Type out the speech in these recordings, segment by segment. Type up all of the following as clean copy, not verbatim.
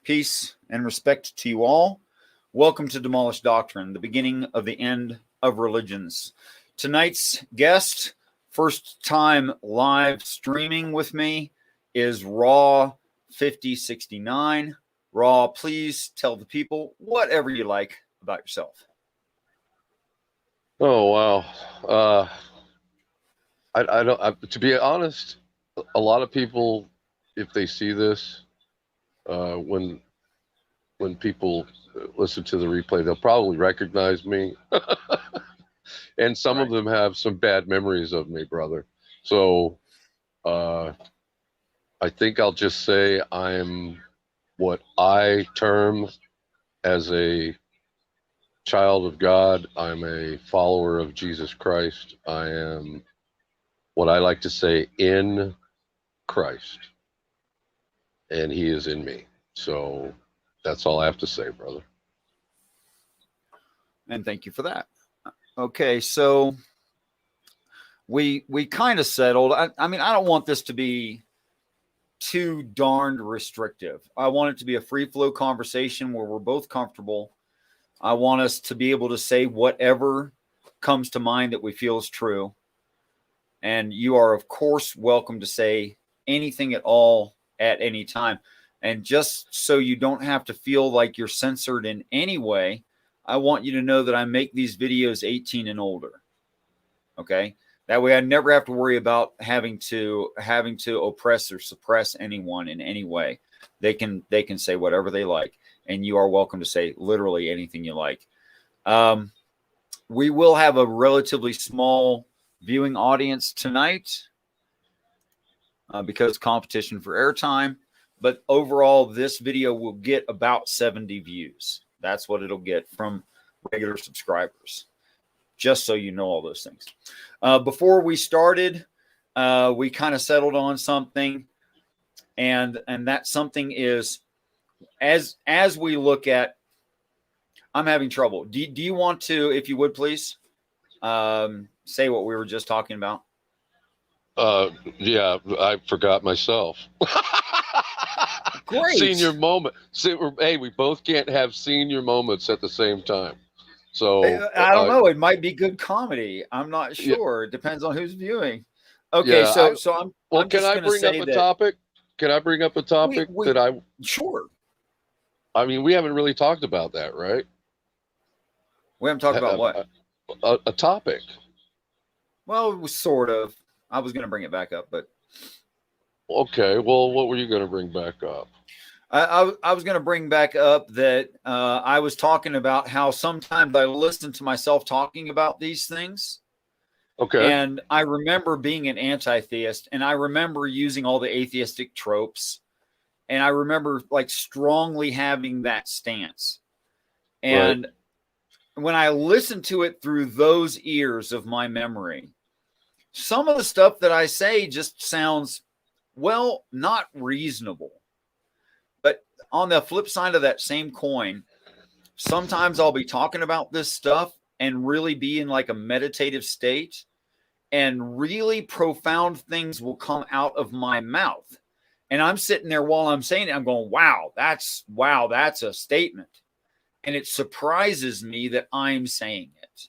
Peace and respect to you all. Welcome to Demolished Doctrine, the beginning of the end of religions. Tonight's guest, first time live streaming with me, is Raw5069. Raw, please tell the people whatever you like about yourself. Oh, wow. To be honest, a lot of people, if they see this, when people listen to the replay, they'll probably recognize me. And some of them have some bad memories of me, brother. So I think I'll just say I'm what I term as a child of God. I'm a follower of Jesus Christ. I am what I like to say in Christ, and he is in me. So that's all I have to say, brother. And thank you for that. Okay, so we kind of settled. I mean, I don't want this to be too darned restrictive. I want it to be a free flow conversation where we're both comfortable. I want us to be able to say whatever comes to mind that we feel is true. And you are, of course, welcome to say anything at all at any time. And just so you don't have to feel like you're censored in any way, I want you to know that I make these videos 18 and older. Okay? That way I never have to worry about having to oppress or suppress anyone in any way. They can say whatever they like, and you are welcome to say literally anything you like. We will have a relatively small viewing audience tonight because competition for airtime, but overall this video will get about 70 views. That's what it'll get from regular subscribers, just so you know all those things. Before we started, we kind of settled on something, and that something is, as we look at, I'm having trouble. Do you want to, if you would please, say what we were just talking about? Yeah, I forgot myself. Great. Senior moment. Hey, we both can't have senior moments at the same time. So I don't know. It might be good comedy. I'm not sure. Yeah. It depends on who's viewing. Okay, yeah, so I'm. Well, I'm can I bring up a topic? Can I bring up a topic that I? Sure. I mean, we haven't really talked about that, right? We haven't talked about what? A topic. Well, it was sort of. I was going to bring it back up, but. Okay. Well, what were you going to bring back up? I was going to bring back up that I was talking about how sometimes I listen to myself talking about these things. Okay. And I remember being an anti-theist, and I remember using all the atheistic tropes, and I remember like strongly having that stance. And when I listened to it through those ears of my memory, some of the stuff that I say just sounds, well, not reasonable. But on the flip side of that same coin, sometimes I'll be talking about this stuff and really be in like a meditative state, and really profound things will come out of my mouth. And I'm sitting there while I'm saying it, I'm going, wow, that's a statement. And it surprises me that I'm saying it.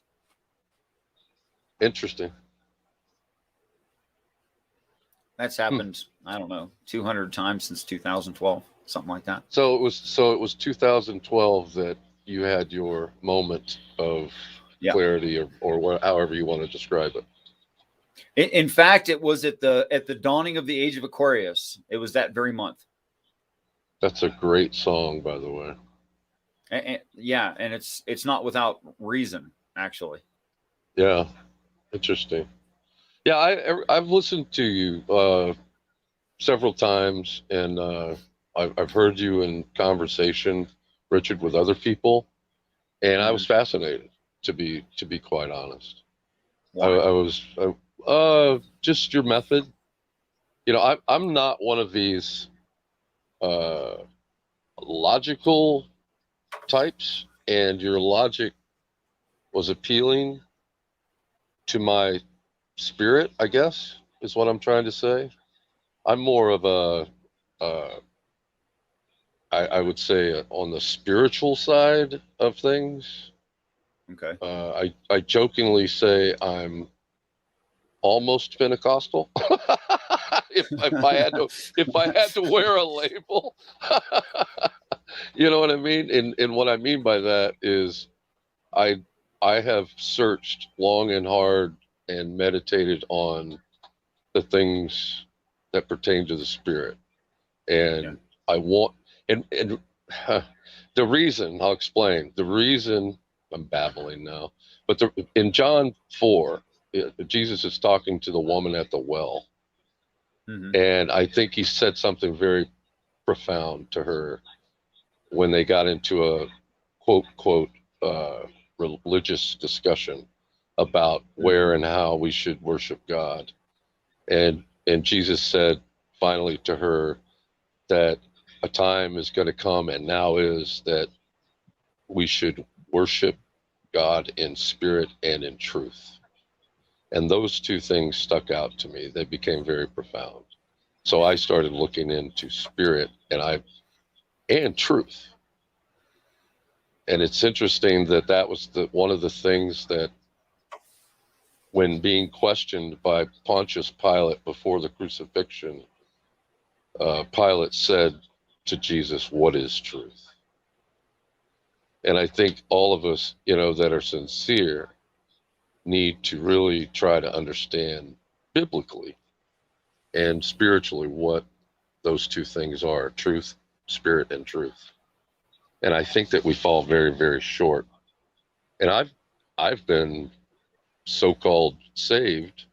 Interesting. That's happened, I don't know, 200 times since 2012, something like that. So it was 2012 that you had your moment of clarity, or however you want to describe it. In fact, it was at the dawning of the age of Aquarius. It was that very month. That's a great song, by the way. And it's not without reason, actually. Yeah, interesting. Yeah, I've listened to you several times, and I've heard you in conversation, Richard, with other people, and I was fascinated, to be quite honest. Why? I was just your method. You know, I'm not one of these logical types, and your logic was appealing to my spirit, I guess, is what I'm trying to say. I'm more of a I would say on the spiritual side of things, Okay. I jokingly say I'm almost Pentecostal. If I had to wear a label, you know what I mean? And what I mean by that is I I have searched long and hard and meditated on the things that pertain to the spirit. Yeah. And I want and the reason I'll explain the reason I'm babbling now, but in John 4, Jesus is talking to the woman at the well, Mm-hmm. and I think he said something very profound to her when they got into a quote religious discussion about where and how we should worship God, and Jesus said finally to her that a time is going to come, and now is, that we should worship God in spirit and in truth. And those two things stuck out to me. They became very profound. So I started looking into spirit and truth. And it's interesting that that was one of the things that, when being questioned by Pontius Pilate before the crucifixion, Pilate said to Jesus, "What is truth?" And I think all of us, that are sincere, need to really try to understand biblically and spiritually what those two things are: truth, spirit, and truth. And I think that we fall very, very short. And I've been so-called saved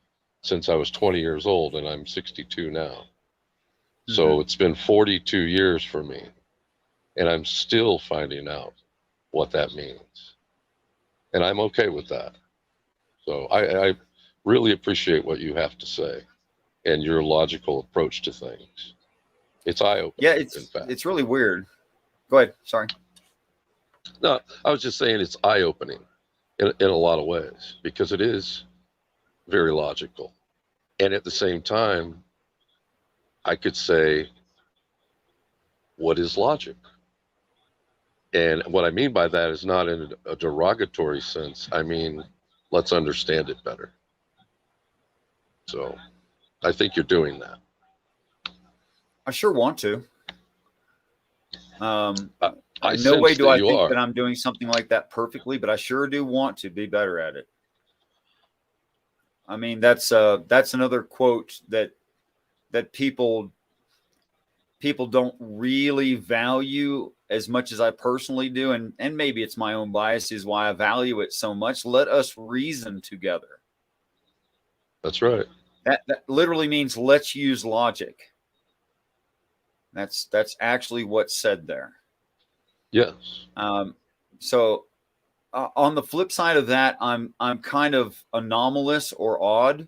since I was 20 years old, and I'm 62 now. So it's been 42 years for me, and I'm still finding out what that means. And I'm okay with that. So I really appreciate what you have to say and your logical approach to things. It's eye-opening, Yeah, in fact. it's really weird. Go ahead. Sorry. No, I was just saying it's eye-opening in a lot of ways, because it is very logical. And at the same time, I could say, what is logic? And what I mean by that is not in a derogatory sense. I mean, let's understand it better. So I think you're doing that. I sure want to. I In no way sense do that I you think are. that I'm doing something like that perfectly, but I sure do want to be better at it. I mean, that's another quote that people don't really value as much as I personally do, and maybe it's my own bias is why I value it so much. Let us reason together. That's right. That literally means let's use logic. That's actually what's said there. Yes. So on the flip side of that, I'm kind of anomalous or odd,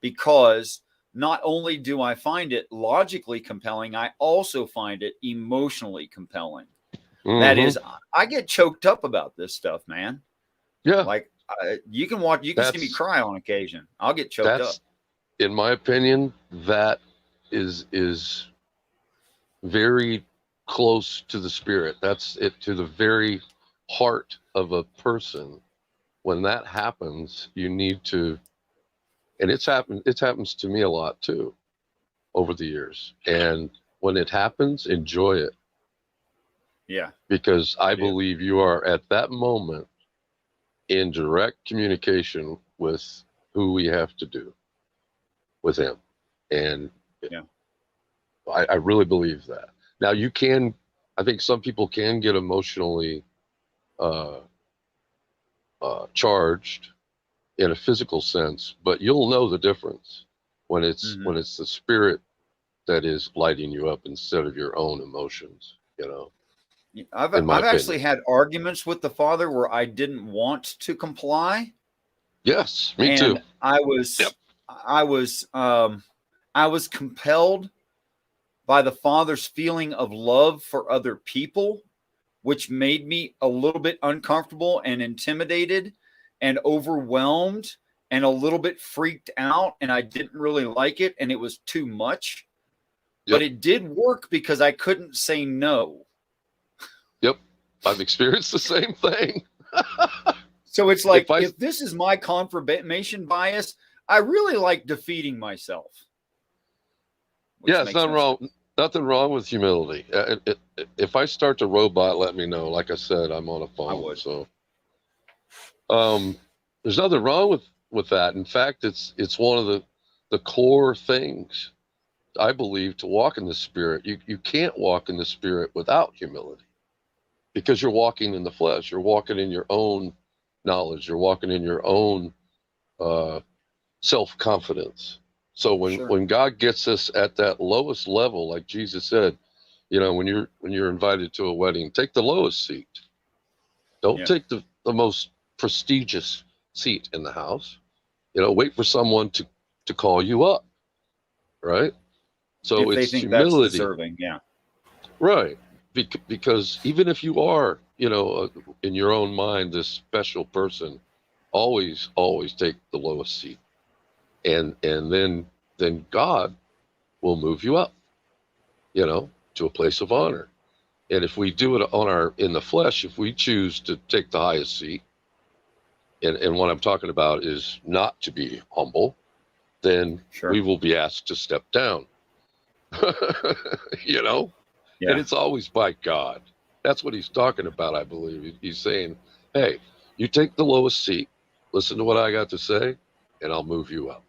because not only do I find it logically compelling, I also find it emotionally compelling. That is, I get choked up about this stuff, man. Yeah. Like you can see me cry on occasion. I'll get choked up. In my opinion, that is very close to the spirit. That's it, to the very heart of a person. When that happens, you need to, and it happens to me a lot too over the years. And when it happens, enjoy it. Yeah. Because I believe you are at that moment in direct communication with who we have to do with him. And yeah. I really believe that. Now I think some people can get emotionally charged in a physical sense, but you'll know the difference when it's the spirit that is lighting you up instead of your own emotions, I've actually had arguments with the Father where I didn't want to comply. Yes, me too. I was compelled by the Father's feeling of love for other people, which made me a little bit uncomfortable and intimidated and overwhelmed and a little bit freaked out, and I didn't really like it, and it was too much. But it did work because I couldn't say no. Yep. I've experienced the same thing. So it's like, If if this is my confirmation bias, I really like defeating myself. Yeah, it's nothing wrong with humility. If I start to robot, let me know. Like I said, I'm on a phone. I would. So there's nothing wrong with that. In fact, it's one of the core things I believe to walk in the Spirit. You can't walk in the Spirit without humility, because you're walking in the flesh. You're walking in your own knowledge. You're walking in your own self-confidence. So when God gets us at that lowest level, like Jesus said, when you're invited to a wedding, take the lowest seat. Don't take the most prestigious seat in the house. Wait for someone to call you up, right? So if they it's think that's humility, deserving, yeah, right? Because even if you are, in your own mind, this special person, always take the lowest seat, and then God will move you up, to a place of honor. And if we do it in the flesh, if we choose to take the highest seat, and what I'm talking about is not to be humble, then we will be asked to step down. And it's always by God. That's what he's talking about, I believe. He's saying, hey, you take the lowest seat, listen to what I got to say, and I'll move you up.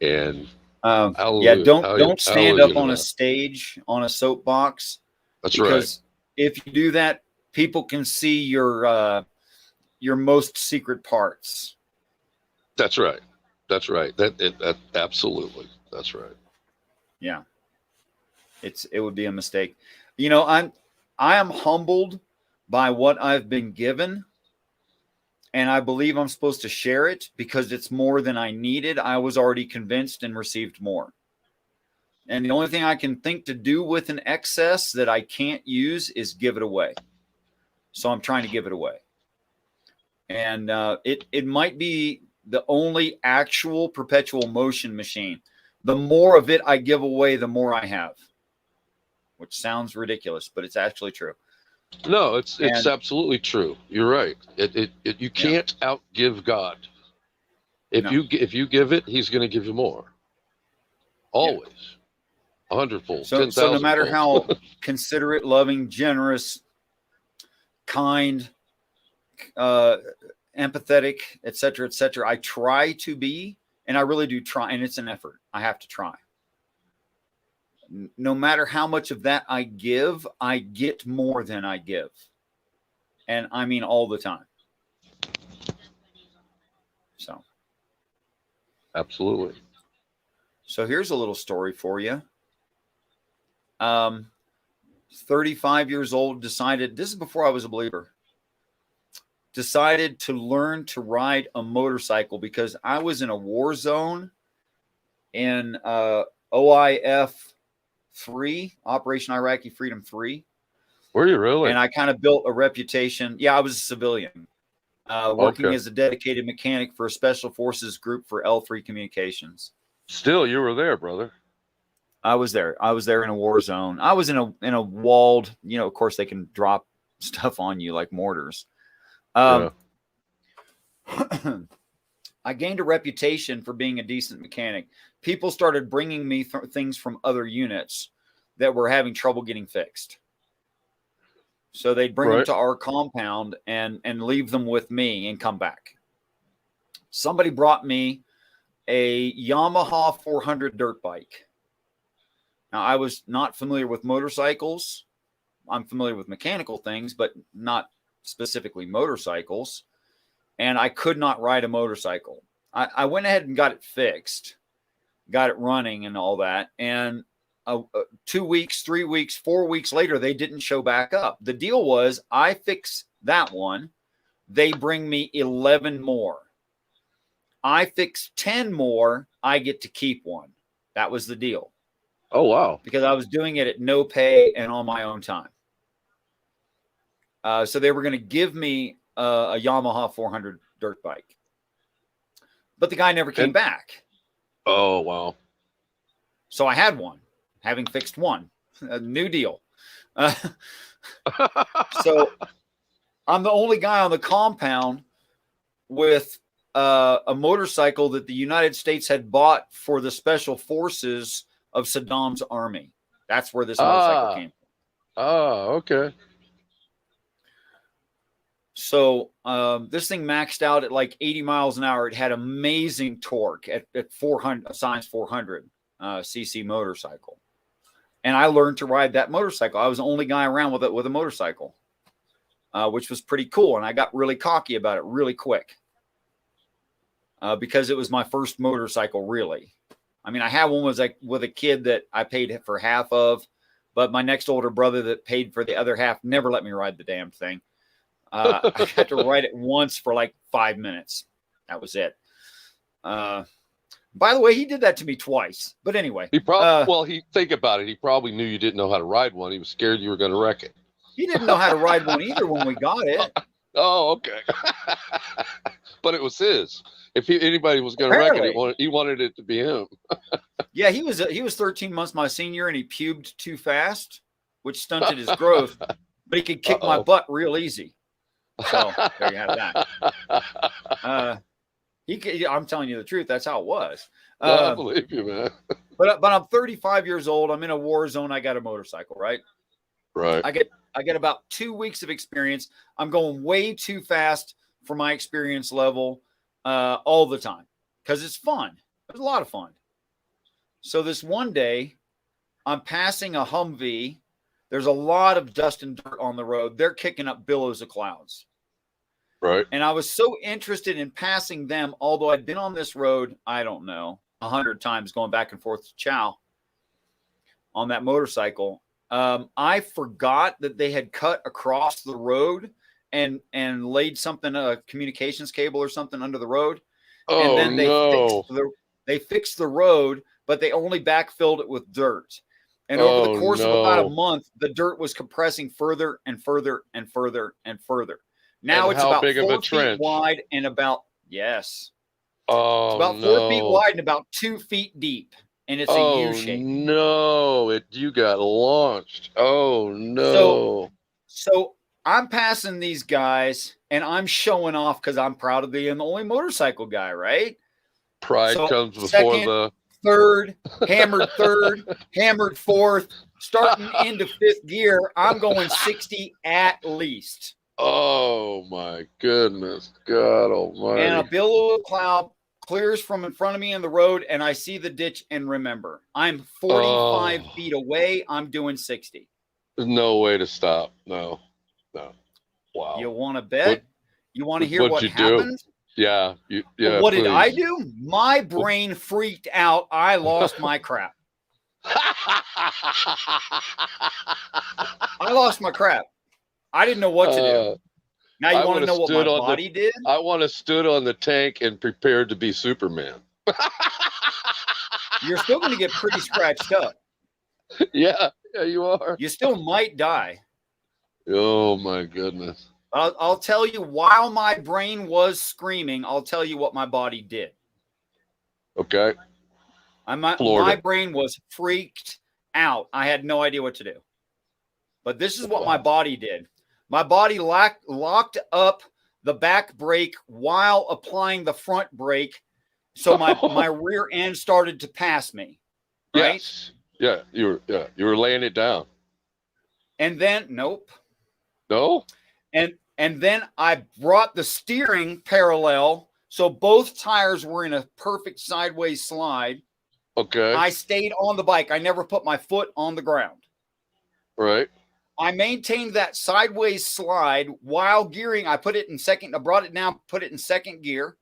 And don't stand up on a stage on a soapbox. That's because if you do that, people can see your most secret parts. That's right. That absolutely. That's right. Yeah. It would be a mistake. I am humbled by what I've been given, and I believe I'm supposed to share it because it's more than I needed. I was already convinced and received more. And the only thing I can think to do with an excess that I can't use is give it away. So I'm trying to give it away. And it might be the only actual perpetual motion machine. The more of it I give away, the more I have. Which sounds ridiculous, but it's actually true. No, it's absolutely true. You're right. You can't outgive God. If you give it, He's going to give you more. Always, 100-fold, 10,000-fold. So no matter how considerate, loving, generous, kind, empathetic, etc., I try to be, and I really do try, and it's an effort. I have to try. No matter how much of that I give, I get more than I give. And I mean all the time. So. Absolutely. So here's a little story for you. 35 years old, decided, this is before I was a believer, decided to learn to ride a motorcycle because I was in a war zone in OIF 3, Operation Iraqi Freedom 3. Were you really? And I kind of built a reputation. Yeah, I was a civilian, working as a dedicated mechanic for a special forces group for L3 Communications. Still, you were there, brother. I was there. I was there in a war zone. I was in a walled, of course they can drop stuff on you like mortars. I gained a reputation for being a decent mechanic. People started bringing me things from other units that were having trouble getting fixed. So they'd bring them to our compound and leave them with me and come back. Somebody brought me a Yamaha 400 dirt bike. Now, I was not familiar with motorcycles. I'm familiar with mechanical things, but not specifically motorcycles. And I could not ride a motorcycle. I went ahead and got it fixed, got it running and all that. And 2 weeks, 3 weeks, 4 weeks later, they didn't show back up. The deal was I fix that one. They bring me 11 more. I fix 10 more. I get to keep one. That was the deal. Oh, wow. Because I was doing it at no pay and on my own time. So they were going to give me a Yamaha 400 dirt bike. But the guy never came back. Oh, wow. So I had one, having fixed one. A new deal. So I'm the only guy on the compound with a motorcycle that the United States had bought for the special forces of Saddam's army. That's where this motorcycle came from. Okay. So this thing maxed out at like 80 miles an hour. It had amazing torque at 400, a size 400 cc motorcycle. And I learned to ride that motorcycle. I was the only guy around with a motorcycle, which was pretty cool. And I got really cocky about it really quick because it was my first motorcycle, really. I mean, I had one with a kid that I paid for half of, but my next older brother that paid for the other half never let me ride the damn thing. I had to ride it once for like 5 minutes. That was it. By the way, he did that to me twice. But anyway, think about it. He probably knew you didn't know how to ride one. He was scared you were going to wreck it. He didn't know how to ride one either when we got it. Oh, okay. But it was his. If anybody was going to wreck it, he wanted it to be him. Yeah, he was 13 months my senior, and he pubed too fast, which stunted his growth. But he could kick my butt real easy. So there you have that. I'm telling you the truth. That's how it was. I believe you, man. but I'm 35 years old. I'm in a war zone. I got a motorcycle, right? Right. I get about 2 weeks of experience. I'm going way too fast for my experience level all the time because it's fun. It was a lot of fun. So this one day, I'm passing a Humvee. There's a lot of dust and dirt on the road. They're kicking up billows of clouds. Right. And I was so interested in passing them, although I'd been on this road, I don't know, 100 times going back and forth to Chow on that motorcycle. I forgot that they had cut across the road and laid something, a communications cable or something under the road. Oh, and then they fixed the road, but they only backfilled it with dirt. And over the course of about a month, the dirt was compressing further and further and further and further. Now it's about 4 feet wide and about, yes. Oh, it's about 4 feet wide and about 2 feet deep. And it's a U shape. No, you got launched. Oh, no. So I'm passing these guys and I'm showing off because I'm proud of being the only motorcycle guy, right? Pride comes before third, hammered fourth, starting into fifth gear. I'm going 60 at least. Oh my goodness, God almighty. And a billow of cloud clears from in front of me in the road, and I see the ditch and remember, I'm 45 feet away. I'm doing 60. There's no way to stop. No. Wow. You want to bet? You want to hear what happened? Yeah. What did I do? My brain freaked out. I lost my crap. I lost my crap. I didn't know what to do. Now you want to know what my body did? I want to stood on the tank and prepared to be Superman. You're still going to get pretty scratched up. Yeah, you are. You still might die. Oh my goodness. I'll tell you, while my brain was screaming, I'll tell you what my body did. Okay. My brain was freaked out. I had no idea what to do. But this is what my body did. My body locked up the back brake while applying the front brake. So my rear end started to pass me. Right? Yes. Yeah. You were laying it down. And then, nope. No? And then I brought the steering parallel. So both tires were in a perfect sideways slide. Okay. I stayed on the bike. I never put my foot on the ground. Right. I maintained that sideways slide while gearing. I put it in second. I brought it down, put it in second gear.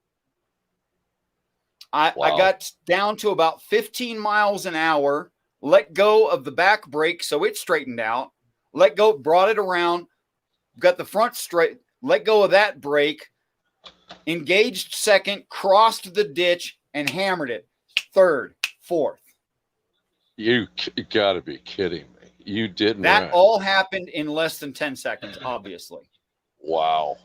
I got down to about 15 miles an hour, let go of the back brake so it straightened out, let go, brought it around, got the front straight, let go of that brake, engaged second, crossed the ditch, and hammered it. Third, fourth. You got to be kidding me. You didn't. That all happened in less than 10 seconds, obviously. Wow.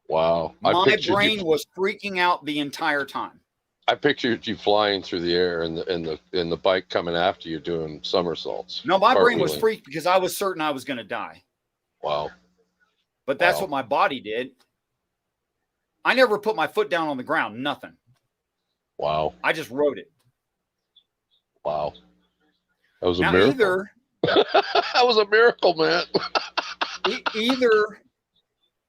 My brain was freaking out the entire time. I pictured you flying through the air and the bike coming after you doing somersaults. No, my brain was freaked because I was certain I was going to die. Wow. But that's Wow. what my body did. I never put my foot down on the ground, nothing. Wow. I just rode it. Wow. That was a Now, miracle. That was a miracle, man. Either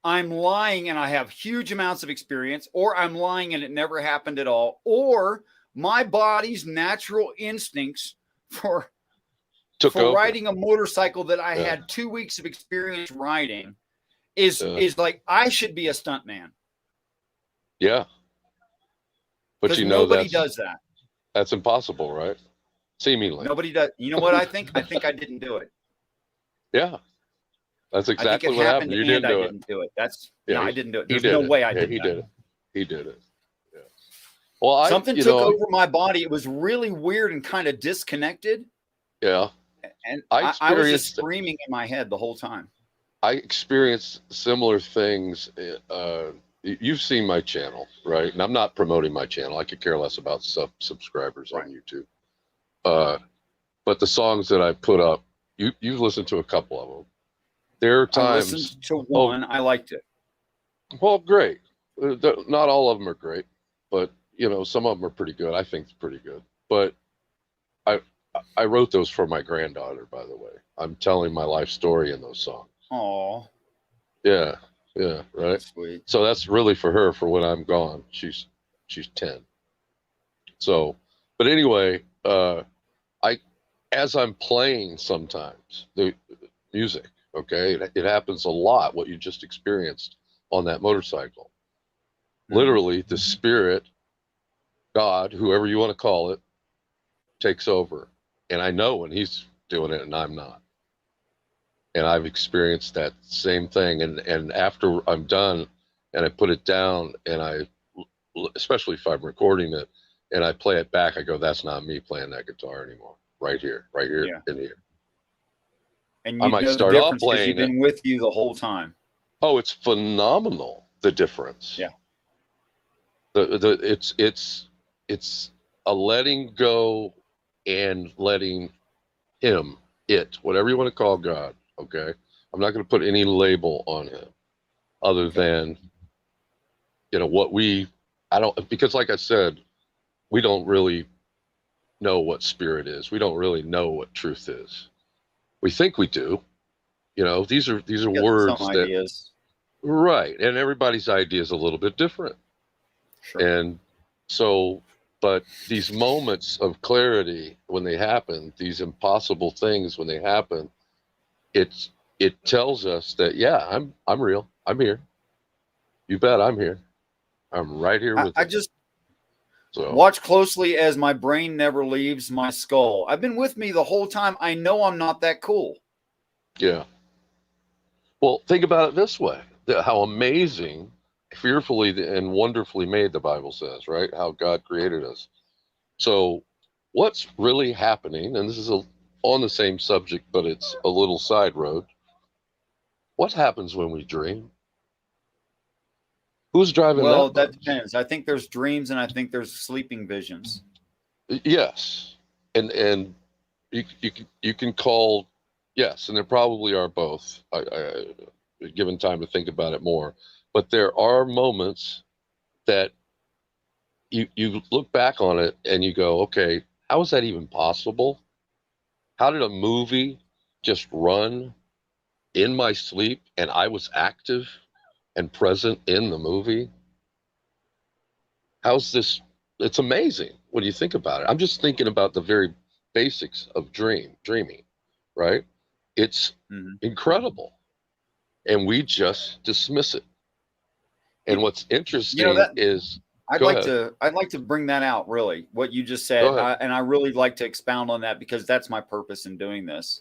I'm lying and I have huge amounts of experience, or I'm lying and it never happened at all, or my body's natural instincts for riding a motorcycle that I had 2 weeks of experience riding is like, I should be a stuntman. Yeah. But you know, nobody does that. That's impossible, right? Seemingly. Nobody does. You know what I think? I think I didn't do it. Yeah. That's exactly what happened. You didn't do it. I didn't do it. There's no way I did. He did it. He did it. Yeah. Well, something took over my body. It was really weird and kind of disconnected. Yeah. And I was just screaming in my head the whole time. I experienced similar things. You've seen my channel, right? And I'm not promoting my channel. I could care less about subscribers on YouTube. But the songs that I put up, you've listened to a couple of them. There are times. I listened to one. I liked it. Well, great. Not all of them are great, but some of them are pretty good. I think it's pretty good. But I wrote those for my granddaughter, by the way. I'm telling my life story in those songs. Oh. Yeah. Yeah. Right. Sweet. So that's really for her for when I'm gone. She's 10. So, but anyway, as I'm playing sometimes the music, okay, it happens a lot. What you just experienced on that motorcycle, literally the spirit, God, whoever you want to call it, takes over. And I know when he's doing it and I'm not. And I've experienced that same thing. And after I'm done and I put it down and especially if I'm recording it and I play it back, I go, that's not me playing that guitar anymore. Right here, in here. And I might start off playing you've been with you the whole time. Oh, it's phenomenal, the difference. Yeah. It's a letting go and letting him, whatever you want to call God, okay? I'm not going to put any label on him other than, because like I said, we don't really know what spirit is. We don't really know what truth is. We think we do. These are words some ideas. Right. And everybody's idea is a little bit different. Sure. And so, but these moments of clarity when they happen, these impossible things when they happen, it tells us that, yeah, I'm real. I'm here. You bet I'm here. I'm right here with you. So watch closely as my brain never leaves my skull. I've been with me the whole time. I know I'm not that cool. Yeah. Well, think about it this way. How amazing, fearfully and wonderfully made, the Bible says, right? How God created us. So what's really happening, and this is on the same subject, but it's a little side road. What happens when we dream? Who's driving that? Well, that depends. I think there's dreams and I think there's sleeping visions. Yes. And you can call, yes, and there probably are both. I given time to think about it more. But there are moments that you look back on it and you go, okay, how is that even possible? How did a movie just run in my sleep and I was active and present in the movie? How's this? It's amazing when you think about it. I'm just thinking about the very basics of dreaming, right? It's incredible. And we just dismiss it. And what's interesting is I'd like to bring that out, really, what you just said. And I really like to expound on that because that's my purpose in doing this.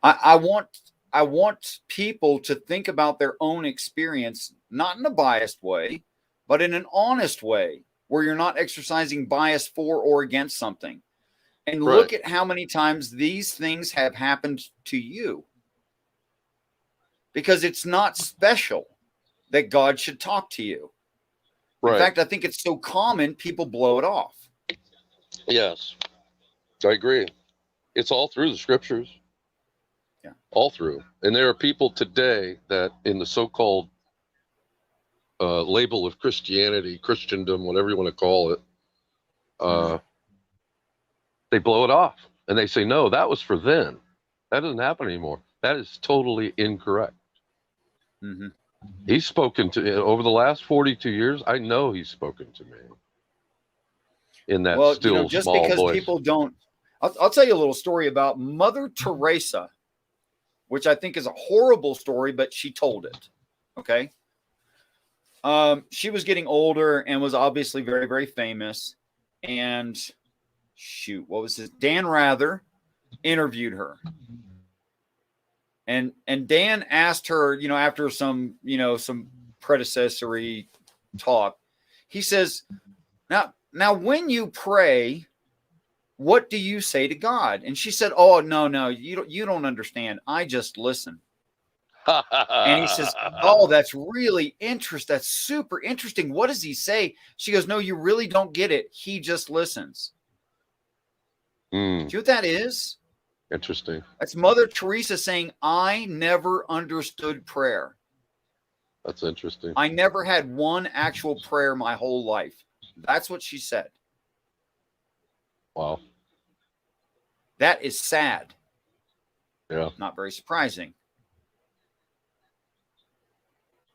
I want people to think about their own experience, not in a biased way, but in an honest way, where you're not exercising bias for or against something. And look at how many times these things have happened to you. Because it's not special that God should talk to you. In fact, I think it's so common, people blow it off. Yes, I agree. It's all through the scriptures. Yeah. All through. And there are people today that in the so-called label of Christianity, Christendom, whatever you want to call it, they blow it off and they say, no, that was for then. That doesn't happen anymore. That is totally incorrect. Mm-hmm. He's spoken to over the last 42 years. I know he's spoken to me in that still just small because voice. people don't, I'll tell you a little story about Mother Teresa, which I think is a horrible story, but she told it. Okay. She was getting older and was obviously very, very famous. And shoot, what was this? Dan Rather interviewed her. And Dan asked her, after some predecessory talk, he says, now when you pray, what do you say to God? And she said, oh, no, you don't understand. I just listen. And he says, oh, that's really interesting. That's super interesting. What does he say? She goes, no, you really don't get it. He just listens. Do you know what that is? Interesting. That's Mother Teresa saying, I never understood prayer. That's interesting. I never had one actual prayer my whole life. That's what she said. Wow. That is sad. Yeah. Not very surprising.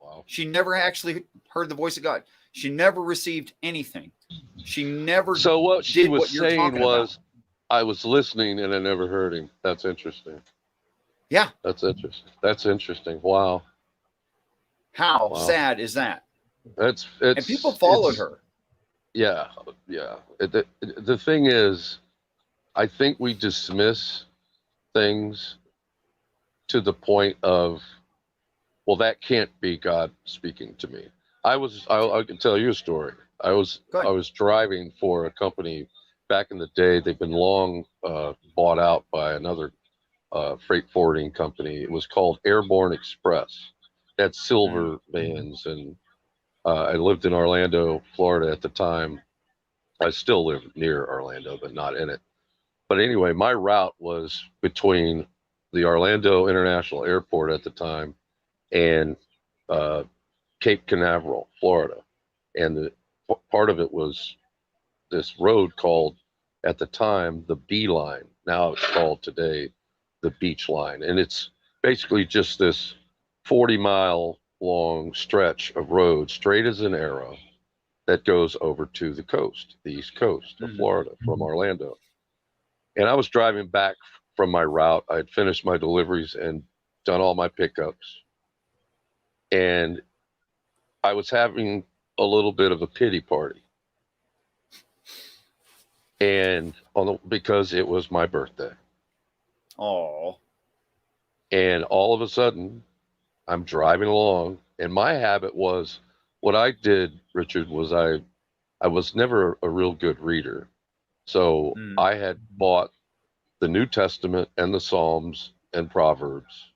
Wow. She never actually heard the voice of God. She never received anything. She never. So what she was saying was, about. I was listening and I never heard him. That's interesting. Yeah. That's interesting. That's interesting. Wow. How sad is that? And people followed her. Yeah. Yeah. The thing is, I think we dismiss things to the point of, well, that can't be God speaking to me. I can tell you a story. I was driving for a company back in the day. They've been long bought out by another freight forwarding company. It was called Airborne Express. It had silver vans, and I lived in Orlando, Florida at the time. I still live near Orlando, but not in it. But anyway, my route was between the Orlando International Airport at the time and Cape Canaveral, Florida. And part of it was this road called, at the time, the B line. Now it's called today the Beach Line. And it's basically just this 40-mile long stretch of road, straight as an arrow, that goes over to the coast, the East Coast of Florida from Orlando. And I was driving back from my route. I had finished my deliveries and done all my pickups. And I was having a little bit of a pity party. And because it was my birthday. Oh. And all of a sudden, I'm driving along, and my habit was, what I did, Richard, was I was never a real good reader. So I had bought the New Testament and the Psalms and Proverbs,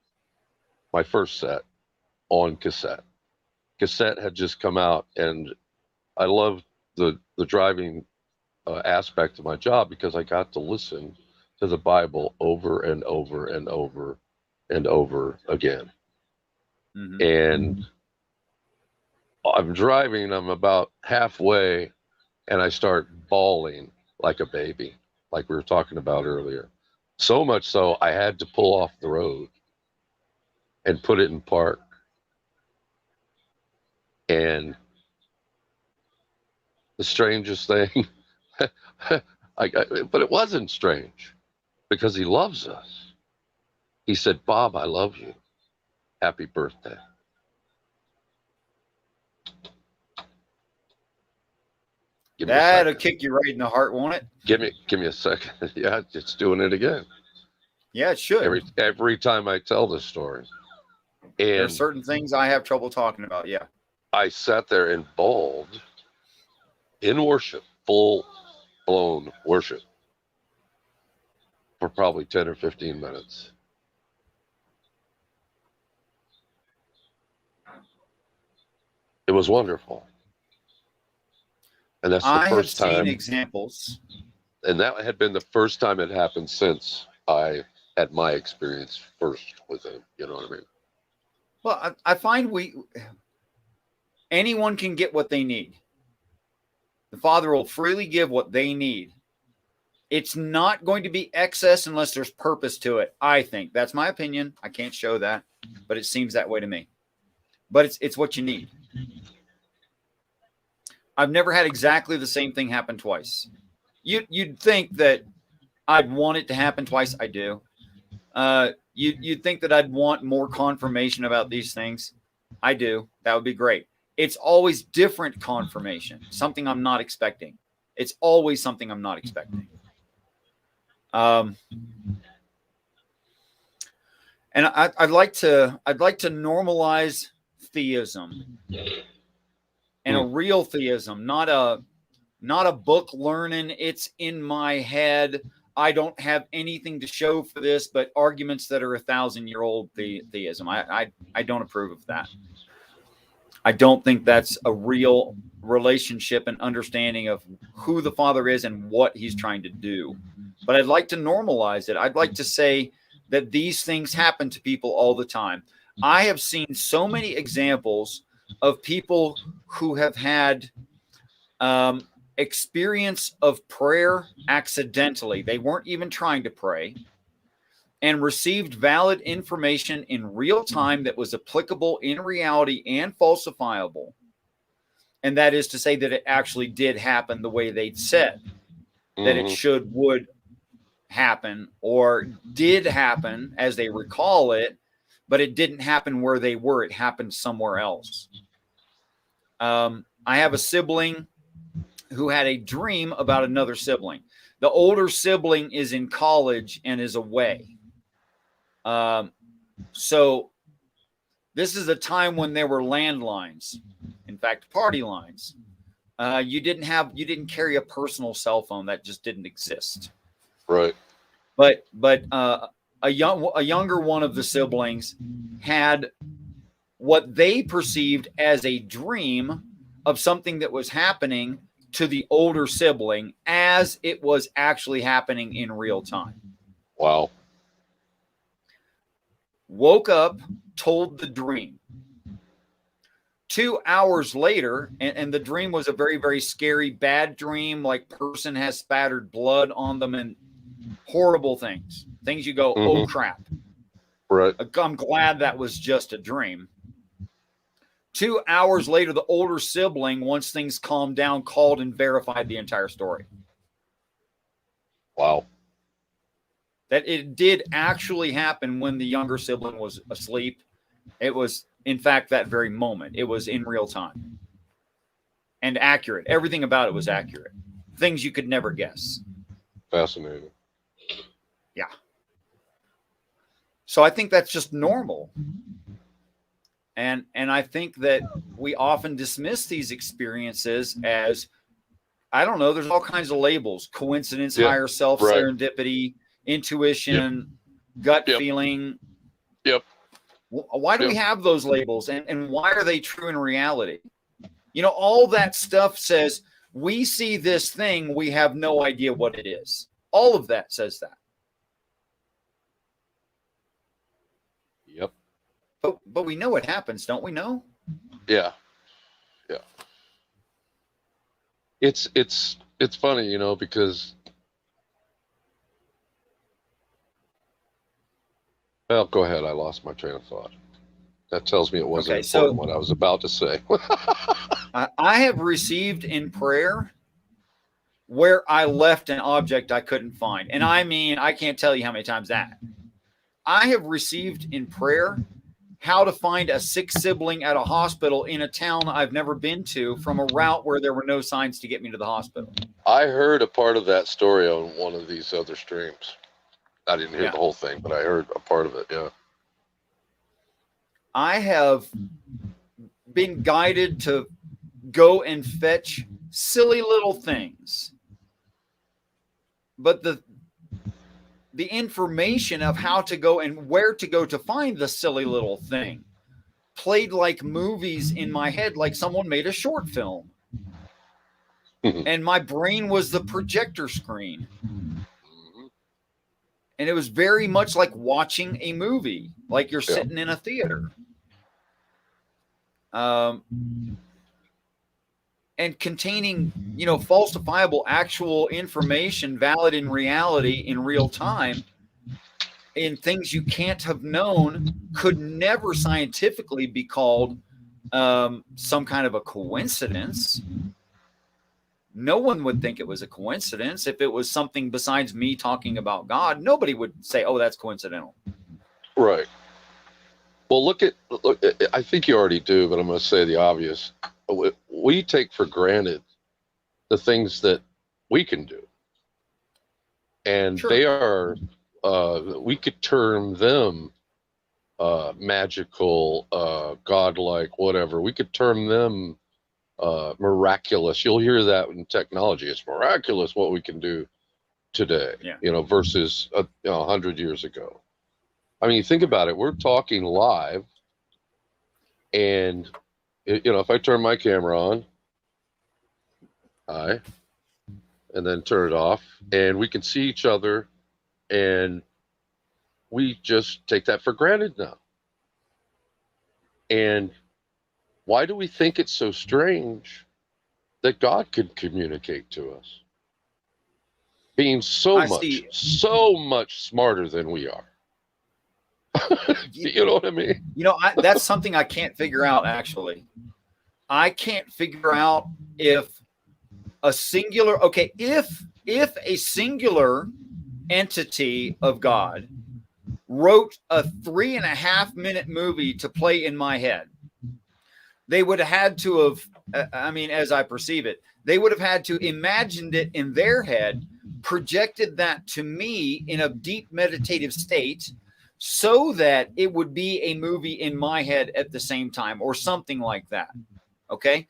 my first set, on cassette. Cassette had just come out, and I loved the driving aspect of my job because I got to listen to the Bible over and over and over and over again. And I'm driving, I'm about halfway, and I start bawling like a baby, like we were talking about earlier. So much so, I had to pull off the road and put it in park. And the strangest thing, but it wasn't strange because he loves us. He said, Bob, I love you. Happy birthday. That'll kick you right in the heart, won't it? Give me a second. Yeah, it's doing it again. Yeah, it should. Every time I tell this story. And there are certain things I have trouble talking about, yeah. I sat there and bawled in worship, full-blown worship, for probably 10 or 15 minutes. It was wonderful. And that's the first time. I have seen examples. And that had been the first time it happened since I had my experience first with him. You know what I mean? Well, I find anyone can get what they need. The Father will freely give what they need. It's not going to be excess unless there's purpose to it, I think. That's my opinion. I can't show that, but it seems that way to me. But it's what you need. I've never had exactly the same thing happen twice. You'd think that I'd want it to happen twice. I do. You'd think that I'd want more confirmation about these things. I do. That would be great. It's always different confirmation, something I'm not expecting. It's always something I'm not expecting. And I'd like to normalize theism, and a real theism, not a book learning. It's in my head. I don't have anything to show for this, but arguments that are 1,000-year-old theism. I don't approve of that. I don't think that's a real relationship and understanding of who the Father is and what he's trying to do. But I'd like to normalize it. I'd like to say that these things happen to people all the time. I have seen so many examples of people who have had experience of prayer accidentally. They weren't even trying to pray, and received valid information in real time that was applicable in reality and falsifiable. And that is to say that it actually did happen the way they'd said that it would happen, or did happen as they recall it, but it didn't happen where they were. It happened somewhere else. I have a sibling who had a dream about another sibling. The older sibling is in college and is away. So this is a time when there were landlines, in fact, party lines. You didn't carry a personal cell phone. That just didn't exist. Right. But a younger one of the siblings had what they perceived as a dream of something that was happening to the older sibling as it was actually happening in real time. Wow. Woke up, told the dream. 2 hours later, and the dream was a very, very scary, bad dream, like person has spattered blood on them and horrible things. Things you go, oh crap. Right. I'm glad that was just a dream. 2 hours later, the older sibling, once things calmed down, called and verified the entire story. Wow. That it did actually happen when the younger sibling was asleep. It was, in fact, that very moment. It was in real time and accurate. Everything about it was accurate. Things you could never guess. Fascinating. Yeah. So I think that's just normal. And I think that we often dismiss these experiences as, I don't know, there's all kinds of labels: coincidence, higher self, serendipity, intuition, gut feeling. Yep. Why do we have those labels, and why are they true in reality? You know, all that stuff says we see this thing, we have no idea what it is. All of that says that. Yep. But we know what happens, don't we know? Yeah. Yeah. It's funny, you know, because, well, go ahead. I lost my train of thought. That tells me it wasn't important what I was about to say. I have received in prayer where I left an object I couldn't find. And I mean, I can't tell you how many times that. I have received in prayer how to find a sick sibling at a hospital in a town I've never been to from a route where there were no signs to get me to the hospital. I heard a part of that story on one of these other streams. I didn't hear the whole thing, but I heard a part of it. Yeah. I have been guided to go and fetch silly little things. But the information of how to go and where to go to find the silly little thing played like movies in my head, like someone made a short film. And my brain was the projector screen. And it was very much like watching a movie, like you're Yeah. sitting in a theater. And containing, falsifiable actual information, valid in reality in real time, in things you can't have known, could never scientifically be called some kind of a coincidence. No one would think it was a coincidence. If it was something besides me talking about God, nobody would say, oh, that's coincidental. Right. Well, look, I think you already do, but I'm going to say the obvious. We take for granted the things that we can do. And Sure. they are, we could term them magical, godlike, whatever. We could term them miraculous. You'll hear that in technology. It's miraculous what we can do today, versus 100 years ago. I mean, think about it. We're talking live, and if I turn my camera on, and then turn it off, and we can see each other, and we just take that for granted now. And why do we think it's so strange that God could communicate to us, being so much smarter than we are? You know what I mean? That's something I can't figure out, actually. I can't figure out if a singular, if a singular entity of God wrote a 3.5-minute movie to play in my head, they would have had to have, as I perceive it, they would have had to imagined it in their head, projected that to me in a deep meditative state, so that it would be a movie in my head at the same time, or something like that. Okay.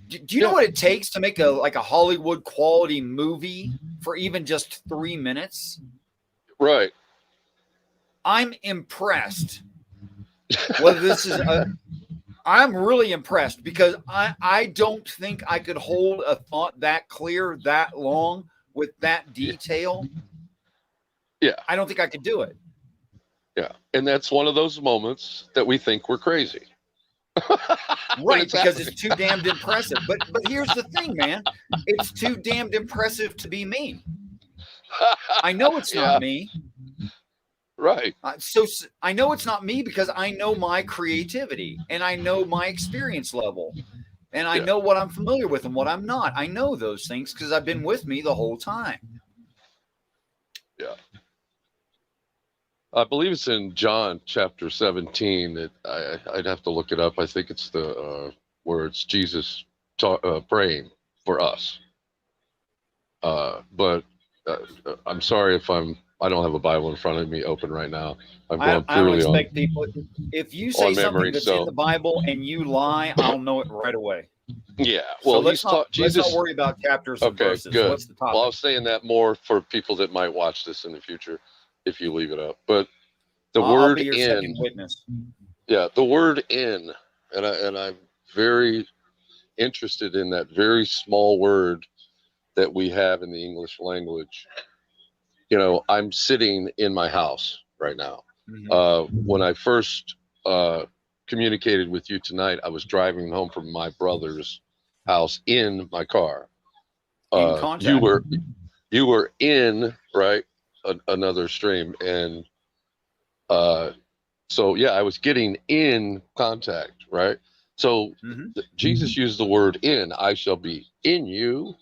Do you know what it takes to make a Hollywood quality movie for even just 3 minutes? Right. I'm impressed. Whether this is I'm really impressed, because I don't think I could hold a thought that clear, that long, with that detail. Yeah. I don't think I could do it. Yeah. And that's one of those moments that we think we're crazy. Right, because it's too damned impressive. But here's the thing, man. It's too damned impressive to be me. I know it's not me. Right. So I know it's not me because I know my creativity, and I know my experience level, and I know what I'm familiar with and what I'm not. I know those things because I've been with me the whole time. Yeah. I believe it's in John chapter 17. That I'd have to look it up. I think it's the where it's Jesus praying for us. But I'm sorry if I don't have a Bible in front of me open right now. I'm going purely on. People. If you say something that's in the Bible and you lie, I'll know it right away. Yeah. Well, so let's not worry about chapters and verses. Good. What's the topic? Well, I was saying that more for people that might watch this in the future, if you leave it up. But the word be your "in," second witness. Yeah, the word "in," and I'm very interested in that very small word that we have in the English language. I'm sitting in my house right now. Mm-hmm. When I first communicated with you tonight, I was driving home from my brother's house in my car. In contact. You were in, right, another stream, and so yeah, I was getting in contact, right? So Jesus used the word "in." I shall be in you,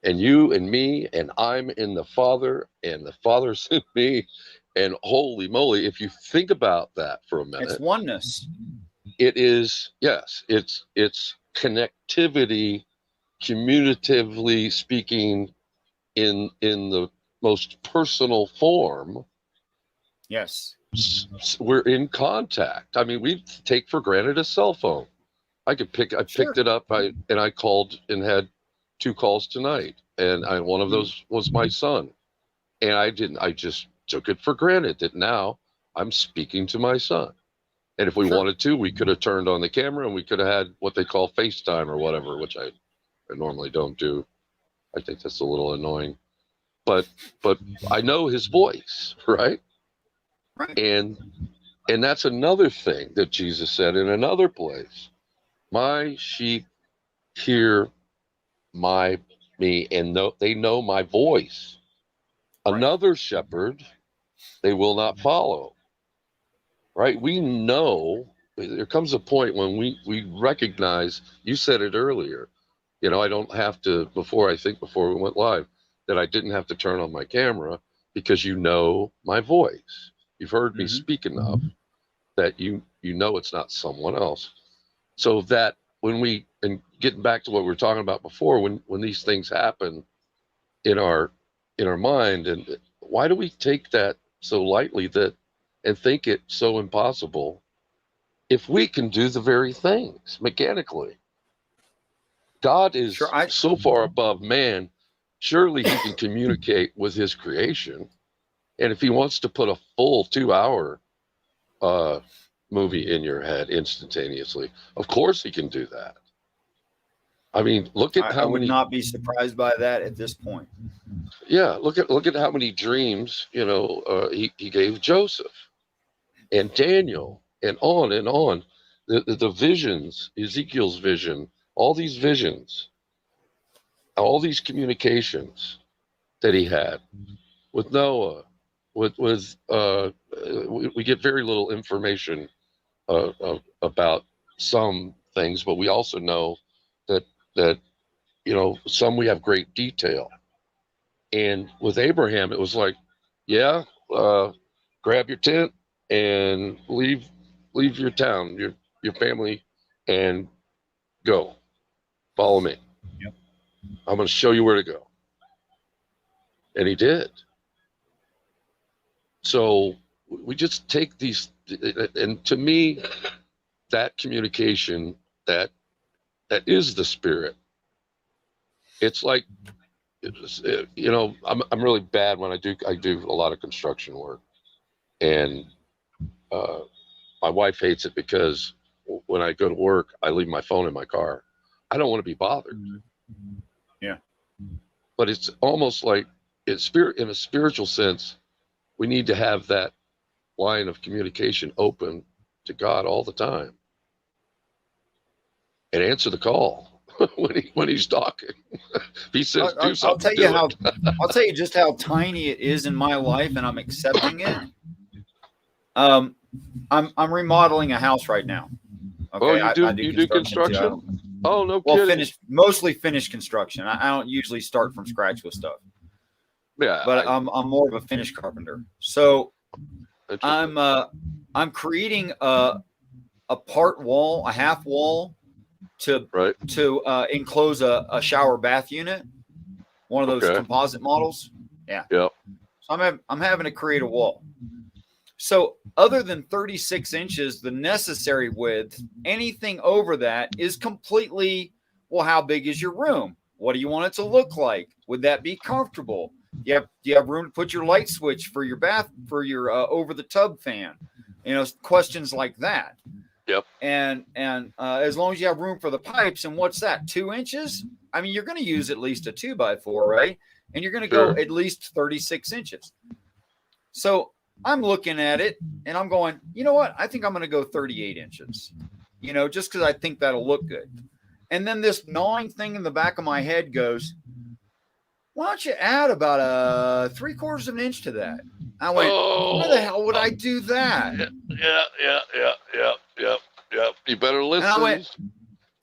and you in me, and I'm in the Father, and the Father's in me. And holy moly, if you think about that for a minute, it's oneness. It is, yes, it's connectivity, commutatively speaking, in the most personal form. Yes. We're in contact. I mean, we take for granted a cell phone. I picked it up, and I called and had 2 calls tonight, and one of those was my son, and I just took it for granted that now I'm speaking to my son. And if we wanted to, we could have turned on the camera and we could have had what they call FaceTime or whatever, which I normally don't do. I think that's a little annoying. but I know his voice, right? Right. And that's another thing that Jesus said in another place. My sheep hear me and they know my voice. Right. Another shepherd they will not follow. Right? We know there comes a point when we recognize, you said it earlier, I don't have to, before we went live, that I didn't have to turn on my camera because you know my voice. You've heard me speak enough that you know it's not someone else. So that and getting back to what we were talking about before, when these things happen in our mind, and why do we take that so lightly and think it so impossible if we can do the very things mechanically? God Sure. is so far above man, surely he can communicate with his creation. And if he wants to put a full 2-hour movie in your head instantaneously, of course he can do that. I mean, look at I would not be surprised by that at this point. Yeah, look at how many dreams he gave Joseph and Daniel, and on and on. The visions, Ezekiel's vision, all these visions, all these communications that he had with Noah, we get very little information about some things, but we also know that some we have great detail. And with Abraham, it was like, yeah, grab your tent and leave your town, your family, and go. Follow me. Yep. I'm going to show you where to go. And he did. So we just take these, and to me, that communication, that is the spirit. It's like, I'm really bad when I do a lot of construction work, and my wife hates it because when I go to work, I leave my phone in my car. I don't want to be bothered. Yeah. But it's almost like in a spiritual sense, we need to have that line of communication open to God all the time and answer the call when he's talking. If he says do something, I'll tell you just how tiny it is in my life, and I'm accepting it. I'm remodeling a house right now. Okay, I do construction? Oh, no kidding. Mostly finished construction. I don't usually start from scratch with stuff. Yeah, but I'm more of a finished carpenter. So I'm creating a part wall, a half wall to enclose a shower bath unit, one of those composite models. Yeah. Yep. So I'm having to create a wall. So other than 36 inches, the necessary width, anything over that is completely, well, how big is your room? What do you want it to look like? Would that be comfortable? Do you have room to put your light switch for your bath, for your over the tub fan? Questions like that. Yep. And as long as you have room for the pipes, and what's that, 2 inches? I mean, you're going to use at least a 2x4, right? And you're going to go at least 36 inches. So I'm looking at it and I'm going, you know what? I think I'm going to go 38 inches, just because I think that'll look good. And then this gnawing thing in the back of my head goes, why don't you add about a 3/4 of an inch to that? I went, why the hell would I do that? Yeah. You better listen. And I went,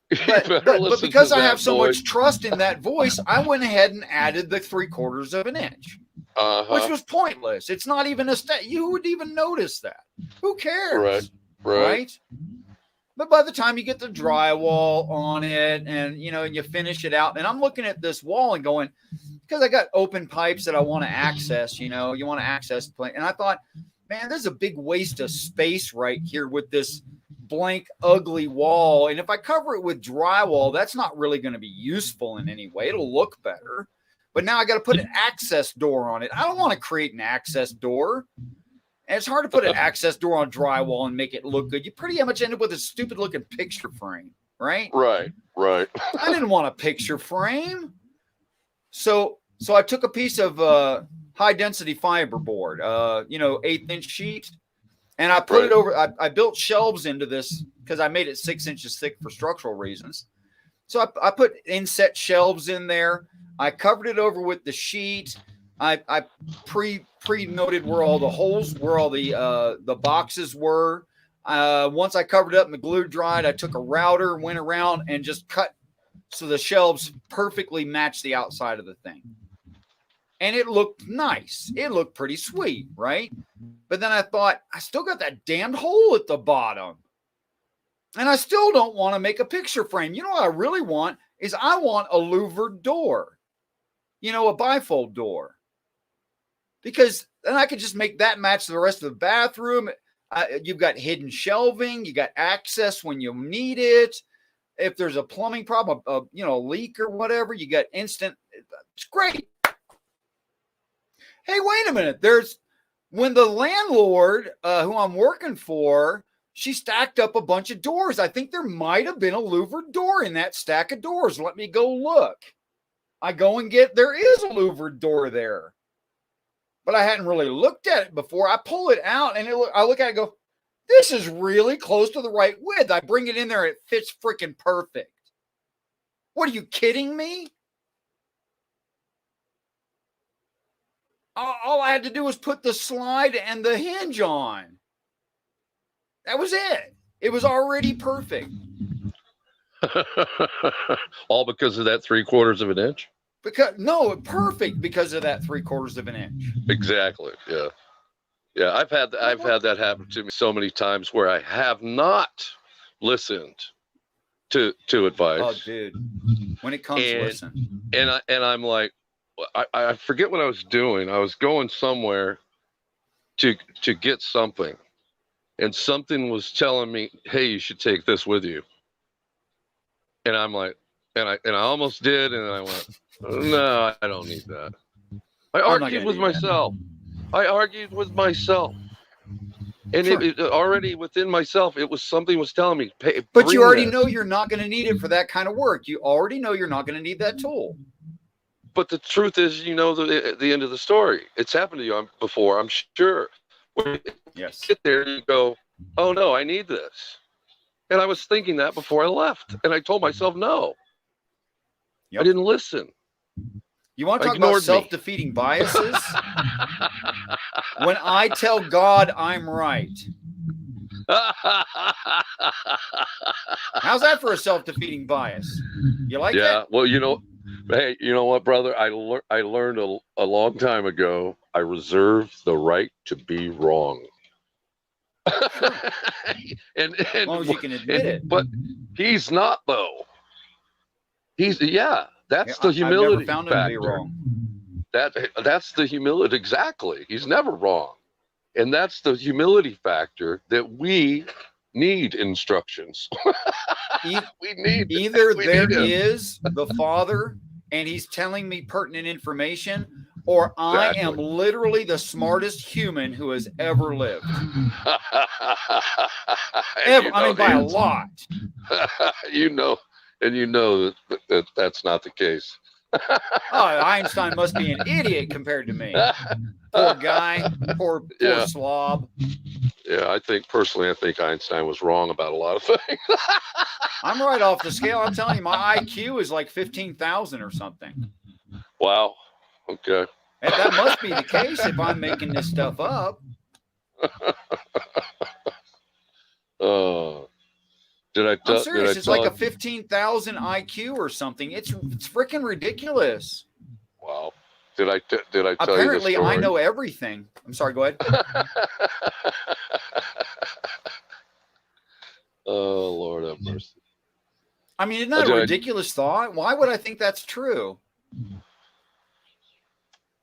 but because I have so much trust in that voice, I went ahead and added the 3/4 of an inch, which was pointless. It's not even you would even notice that. Who cares? Right. But by the time you get the drywall on it and, and you finish it out, and I'm looking at this wall and going, because I got open pipes that I want to access, you want to access the plant. And I thought, man, there's a big waste of space right here with this blank, ugly wall. And if I cover it with drywall, that's not really going to be useful in any way. It'll look better. But now I got to put an access door on it. I don't want to create an access door. And it's hard to put an access door on drywall and make it look good. You pretty much end up with a stupid looking picture frame, right? Right. I didn't want a picture frame. So So I took a piece of high density fiberboard, 1/8 inch sheet, and I put it over. I built shelves into this because I made it 6 inches thick for structural reasons. So I put inset shelves in there. I covered it over with the sheet. I pre-noted where all the holes, where all the boxes were. Once I covered it up and the glue dried, I took a router, went around and just cut so the shelves perfectly matched the outside of the thing. And it looked nice. It looked pretty sweet, right? But then I thought, I still got that damned hole at the bottom. And I still don't want to make a picture frame. You know what I really want is I want a louvered door. A bifold door. Because then I could just make that match the rest of the bathroom. You've got hidden shelving. You got access when you need it. If there's a plumbing problem, a leak or whatever, you got instant. It's great. Hey, wait a minute. When the landlord who I'm working for, she stacked up a bunch of doors. I think there might have been a louvered door in that stack of doors. Let me go look. I go and there is a louvered door there. But I hadn't really looked at it before. I pull it out and I look at it and go, this is really close to the right width. I bring it in there and it fits freaking perfect. What, are you kidding me? All I had to do was put the slide and the hinge on. That was it. It was already perfect. All because of that 3/4 of an inch? Perfect because of that 3/4 of an inch. Exactly. Yeah. Yeah. I've had that happen to me so many times where I have not listened to advice. Oh, dude. When it comes, listen. And I'm like, I forget what I was doing. I was going somewhere to get something, and something was telling me, hey, you should take this with you. And I'm like, and I almost did, and I went, no, I don't need that. I argued with myself. And sure. it already within myself, something was telling me, hey, but you already know you're not going to need it for that kind of work. You already know you're not going to need that tool. But the truth is, the end of the story. It's happened to you before, I'm sure. When you sit there and you go, oh no, I need this. And I was thinking that before I left. And I told myself no. Yep. I didn't listen. You want to talk about self-defeating biases? When I tell God I'm right. How's that for a self-defeating bias? You like that? Yeah, well, hey, you know what, brother? I learned a long time ago, I reserve the right to be wrong. and as long as you can admit it. But he's not, though. That's the humility I've never found him to be wrong. That's the humility. Exactly. He's never wrong. And that's the humility factor that we need instructions. Either there is the Father and he's telling me pertinent information, or I am literally the smartest human who has ever lived. By a lot. That that's not the case. Einstein must be an idiot compared to me. Poor guy, poor slob. Yeah, I think Einstein was wrong about a lot of things. I'm right off the scale. I'm telling you, my IQ is like 15,000 or something. Wow. Okay. And that must be the case if I'm making this stuff up. I'm serious. It's like a 15,000 IQ or something. It's freaking ridiculous. Wow. Did I tell you this story? Apparently, I know everything. I'm sorry. Go ahead. Oh, Lord have mercy. Isn't that a ridiculous thought? Why would I think that's true?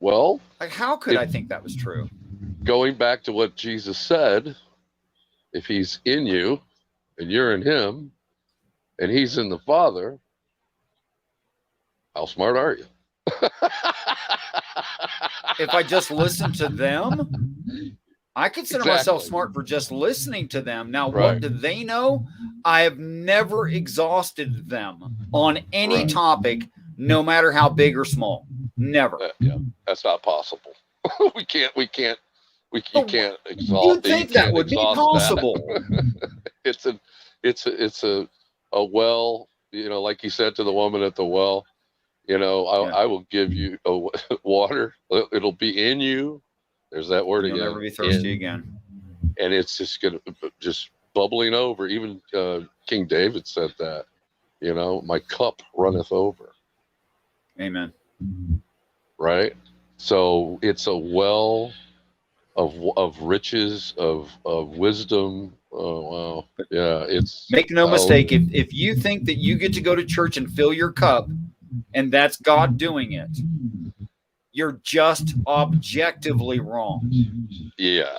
Well, how could I think that was true? Going back to what Jesus said, if he's in you and you're in him and he's in the Father, how smart are you? If I just listen to them, I consider myself smart for just listening to them. Now, what do they know? I have never exhausted them on any topic, no matter how big or small. Never. Yeah, that's not possible. we can't. You can't You'd think that would be possible. It's a well. Like you said to the woman at the well. I will give you water. It'll be in you. There's that word You'll again. never be thirsty again. And it's just bubbling over. Even King David said that. My cup runneth over. Amen. Right. So it's a well of riches, of wisdom. Oh wow. Yeah. Make no mistake. If you think that you get to go to church and fill your cup, and that's God doing it, you're just objectively wrong. Yeah.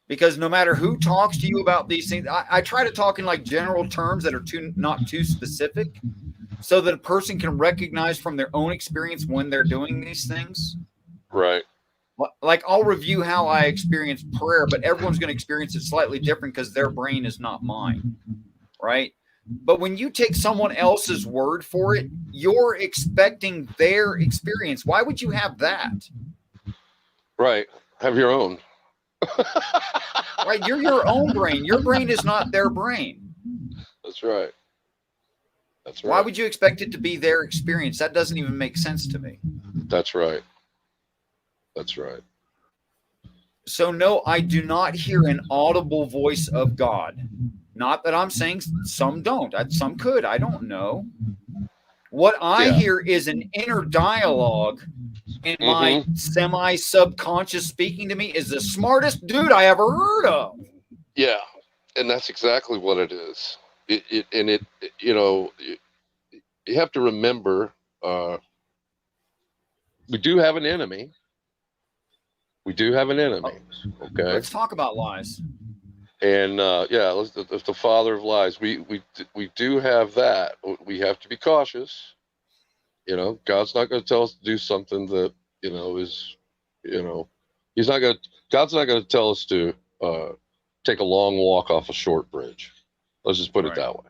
Because no matter who talks to you about these things, I try to talk in like general terms that are not too specific, so that a person can recognize from their own experience when they're doing these things. Right. Like I'll review how I experience prayer, but everyone's going to experience it slightly different because their brain is not mine. Right. But when you take someone else's word for it, you're expecting their experience. Why would you have that? Right. Have your own. Right. You're your own brain. Your brain is not their brain. That's right. That's right. Why would you expect it to be their experience? That doesn't even make sense to me. That's right. That's right. So no, I do not hear an audible voice of God. Not that I'm saying some don't. Some could. I don't know. What I hear is an inner dialogue, and my semi-subconscious speaking to me is the smartest dude I ever heard of. Yeah, and that's exactly what it is. You have to remember, we do have an enemy. Okay. Let's talk about lies. And the father of lies. We do have that. We have to be cautious. God's not going to tell us to do something that is, God's not going to tell us to take a long walk off a short bridge. Let's just put it that way.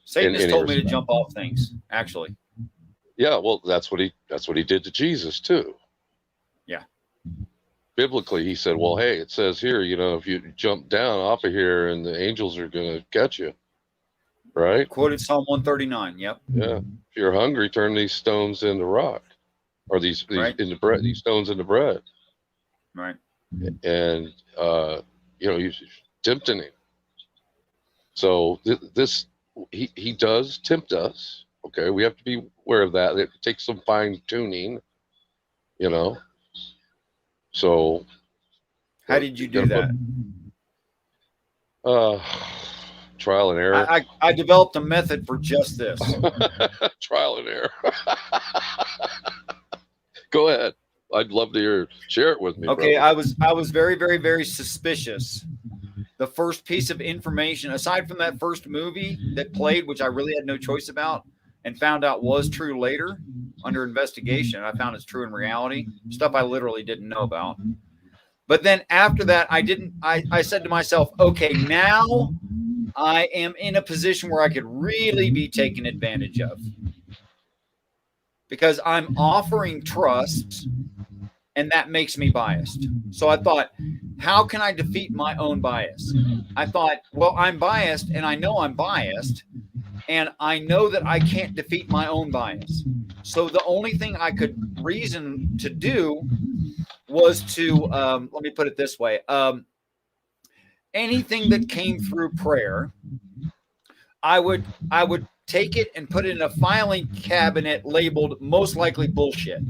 Satan has told me to jump off things. Actually. Yeah, well, that's what he did to Jesus too. Yeah. Biblically, he said, well, hey, it says here, if you jump down off of here and the angels are going to catch you. Right? Quoted Psalm 139. Yep. Yeah. If you're hungry, turn these stones into rock, or these into bread, these stones into bread. Right. And, you're tempting him. So he does tempt us. Okay. We have to be aware of that. It takes some fine tuning, So, how did you do that? Trial and error. I developed a method for just this. Trial and error. Go ahead. I'd love to share it with me. Okay, brother. I was very, very, very suspicious. The first piece of information, aside from that first movie that played, which I really had no choice about, and found out was true later under investigation. I found it's true in reality. Stuff I literally didn't know about. But then after that, I said to myself, okay, now I am in a position where I could really be taken advantage of. Because I'm offering trust, and that makes me biased. So I thought, how can I defeat my own bias? I thought, well, I'm biased, and I know I'm biased, and I know that I can't defeat my own bias. So the only thing I could reason to do was to, let me put it this way. Anything that came through prayer, I would take it and put it in a filing cabinet labeled most likely bullshit.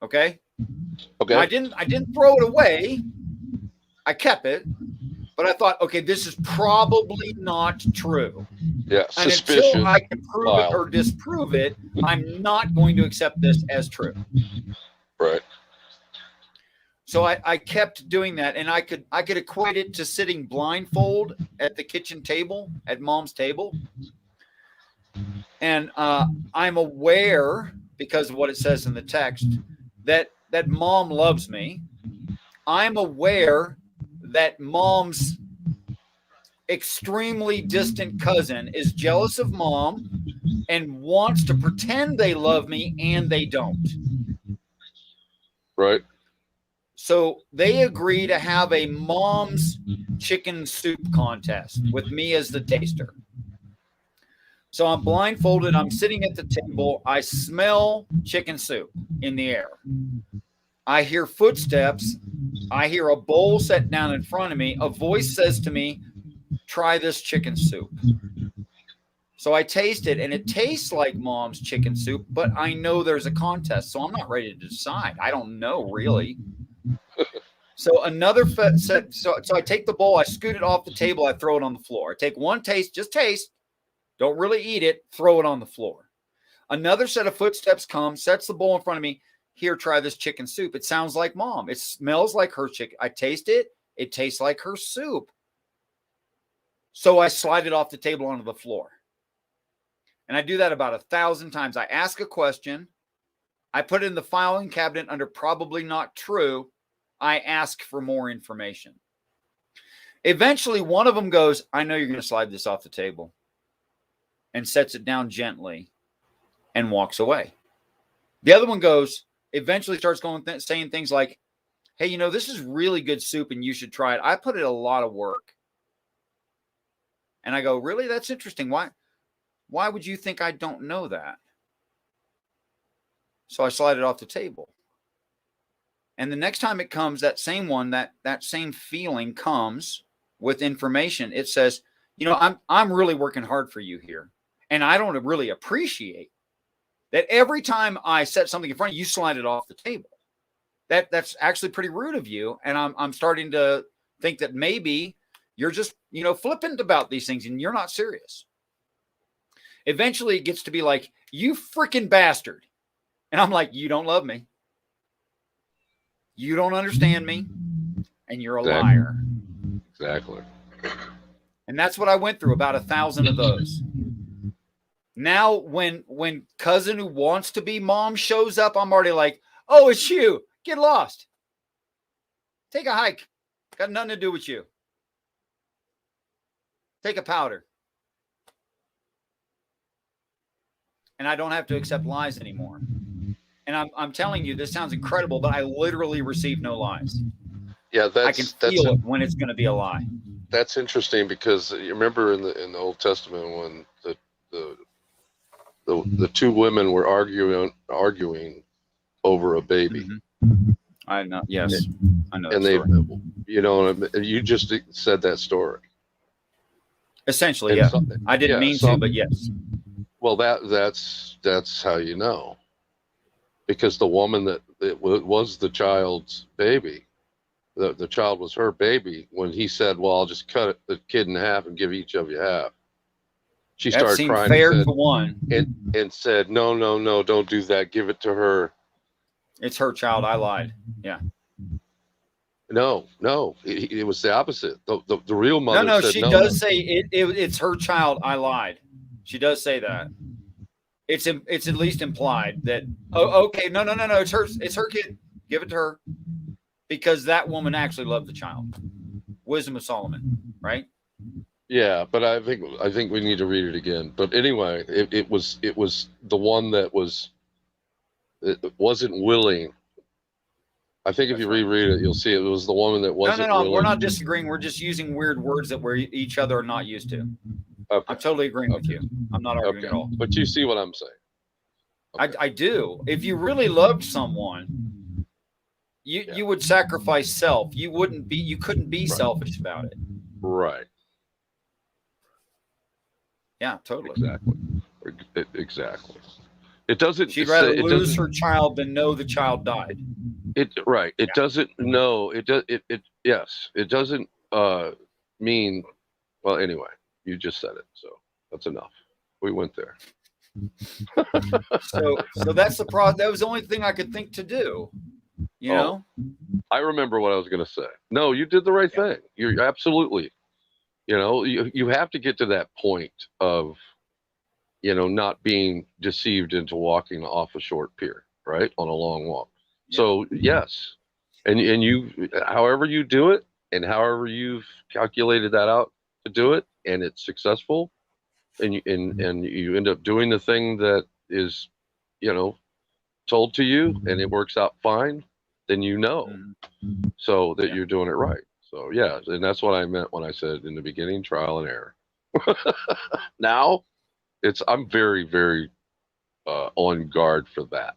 Okay. Now, I didn't throw it away. I kept it, but I thought, okay, this is probably not true. Yeah, and suspicious. until I can prove it or disprove it, I'm not going to accept this as true. Right. So I kept doing that, and I could equate it to sitting blindfold at the kitchen table, at mom's table. And I'm aware, because of what it says in the text, that mom loves me. I'm aware that mom's extremely distant cousin is jealous of mom and wants to pretend they love me, and they don't. Right. So they agree to have a mom's chicken soup contest with me as the taster. So I'm blindfolded. I'm sitting at the table. I smell chicken soup in the air. I hear footsteps. I hear a bowl set down in front of me. A voice says to me, try this chicken soup. So I taste it, and it tastes like mom's chicken soup, but I know there's a contest, so I'm not ready to decide. I don't know, really. So I take the bowl, I scoot it off the table, I throw it on the floor. I take one taste, just taste, don't really eat it, throw it on the floor. Another set of footsteps come, sets the bowl in front of me. Here, try this chicken soup. It sounds like mom. It smells like her chicken. I taste it. It tastes like her soup. So I slide it off the table onto the floor. And I do that about 1,000 times. I ask a question. I put it in the filing cabinet under probably not true. I ask for more information. Eventually, one of them goes, I know you're going to slide this off the table, and sets it down gently and walks away. The other one goes, eventually starts going, saying things like, hey, you know, this is really good soup and you should try it. I put in a lot of work. And I go, really? That's interesting. Why would you think I don't know that? So I slide it off the table. And the next time it comes, that same one, that same feeling comes with information. It says, you know, I'm really working hard for you here. And I don't really appreciate that every time I set something in front of you, you slide it off the table. That's actually pretty rude of you. And I'm starting to think that maybe you're just, you know, flippant about these things and you're not serious. Eventually it gets to be like, you freaking bastard. And I'm like, you don't love me. You don't understand me. And you're a liar. Exactly. And that's what I went through, about 1,000 of those. Now, when cousin who wants to be mom shows up, I'm already like, oh, it's you. Get lost. Take a hike. Got nothing to do with you. Take a powder. And I don't have to accept lies anymore. And I'm telling you, this sounds incredible, but I literally receive no lies. Yeah, I can feel it when it's going to be a lie. That's interesting because you remember in the Old Testament when the two women were arguing over a baby. Mm-hmm. I know. Yes, I know. And they, you know, you just said that story. Essentially, yeah. I didn't mean to, but yes. Well, that's how you know, because the woman that was the child's baby, the child was her baby. When he said, "Well, I'll just cut the kid in half and give each of you half," she started crying. Fair to one, and said, "No, don't do that. Give it to her. It's her child. I lied." Yeah. No, it was the opposite. The real mother. No, said she no. does say it's her child. I lied. She does say that. It's at least implied that. Oh, okay. No. It's hers. It's her kid. Give it to her, because that woman actually loved the child. Wisdom of Solomon, right? Yeah, but I think we need to read it again. But anyway, it was the one that wasn't willing. I think if you reread it, you'll see it was the woman that wasn't. No. willing. We're not disagreeing. We're just using weird words that we each other are not used to. Okay. I'm totally agreeing with you. I'm not arguing at all. But you see what I'm saying. Okay. I do. If you really loved someone, you would sacrifice self. You couldn't be selfish about it. Right. Yeah, totally. Exactly. It doesn't. She'd rather lose her child than know the child died. It doesn't know. It does. Yes. It doesn't mean. Well, anyway, you just said it, so that's enough. We went there. So that's the problem. That was the only thing I could think to do. You know. I remember what I was going to say. No, you did the right thing. You're absolutely. You know, you have to get to that point of, you know, not being deceived into walking off a short pier, right, on a long walk. Yeah. So yes, and you, however you do it, and however you've calculated that out, to do it and it's successful, and you end up doing the thing that is, told to you, and it works out fine, then so that you're doing it right. So yeah, and that's what I meant when I said in the beginning, trial and error. Now I'm very, very on guard for that.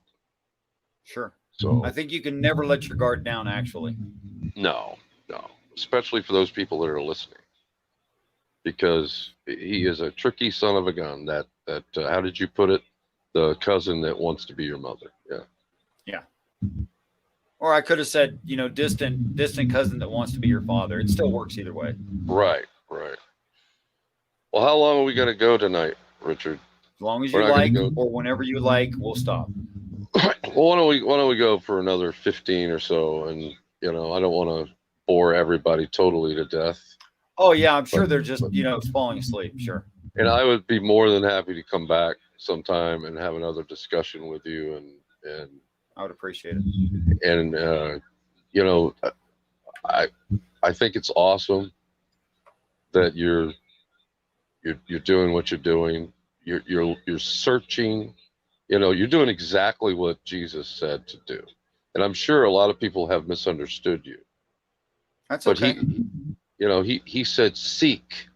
Sure. So I think you can never let your guard down, actually. No, especially for those people that are listening, because he is a tricky son of a gun. That how did you put it? The cousin that wants to be your mother. Yeah. Or I could have said, distant cousin that wants to be your father. It still works either way. Right. Well, how long are we going to go tonight, Richard? As long as you like, or whenever you like, we'll stop. Well, why don't we go for another 15 or so? And I don't want to bore everybody totally to death. Oh yeah, I'm sure they're just falling asleep. Sure. And I would be more than happy to come back sometime and have another discussion with you, and I would appreciate it. And I think it's awesome that you're doing what you're doing. You're searching. You're doing exactly what Jesus said to do. And I'm sure a lot of people have misunderstood you. That's okay. But he said, seek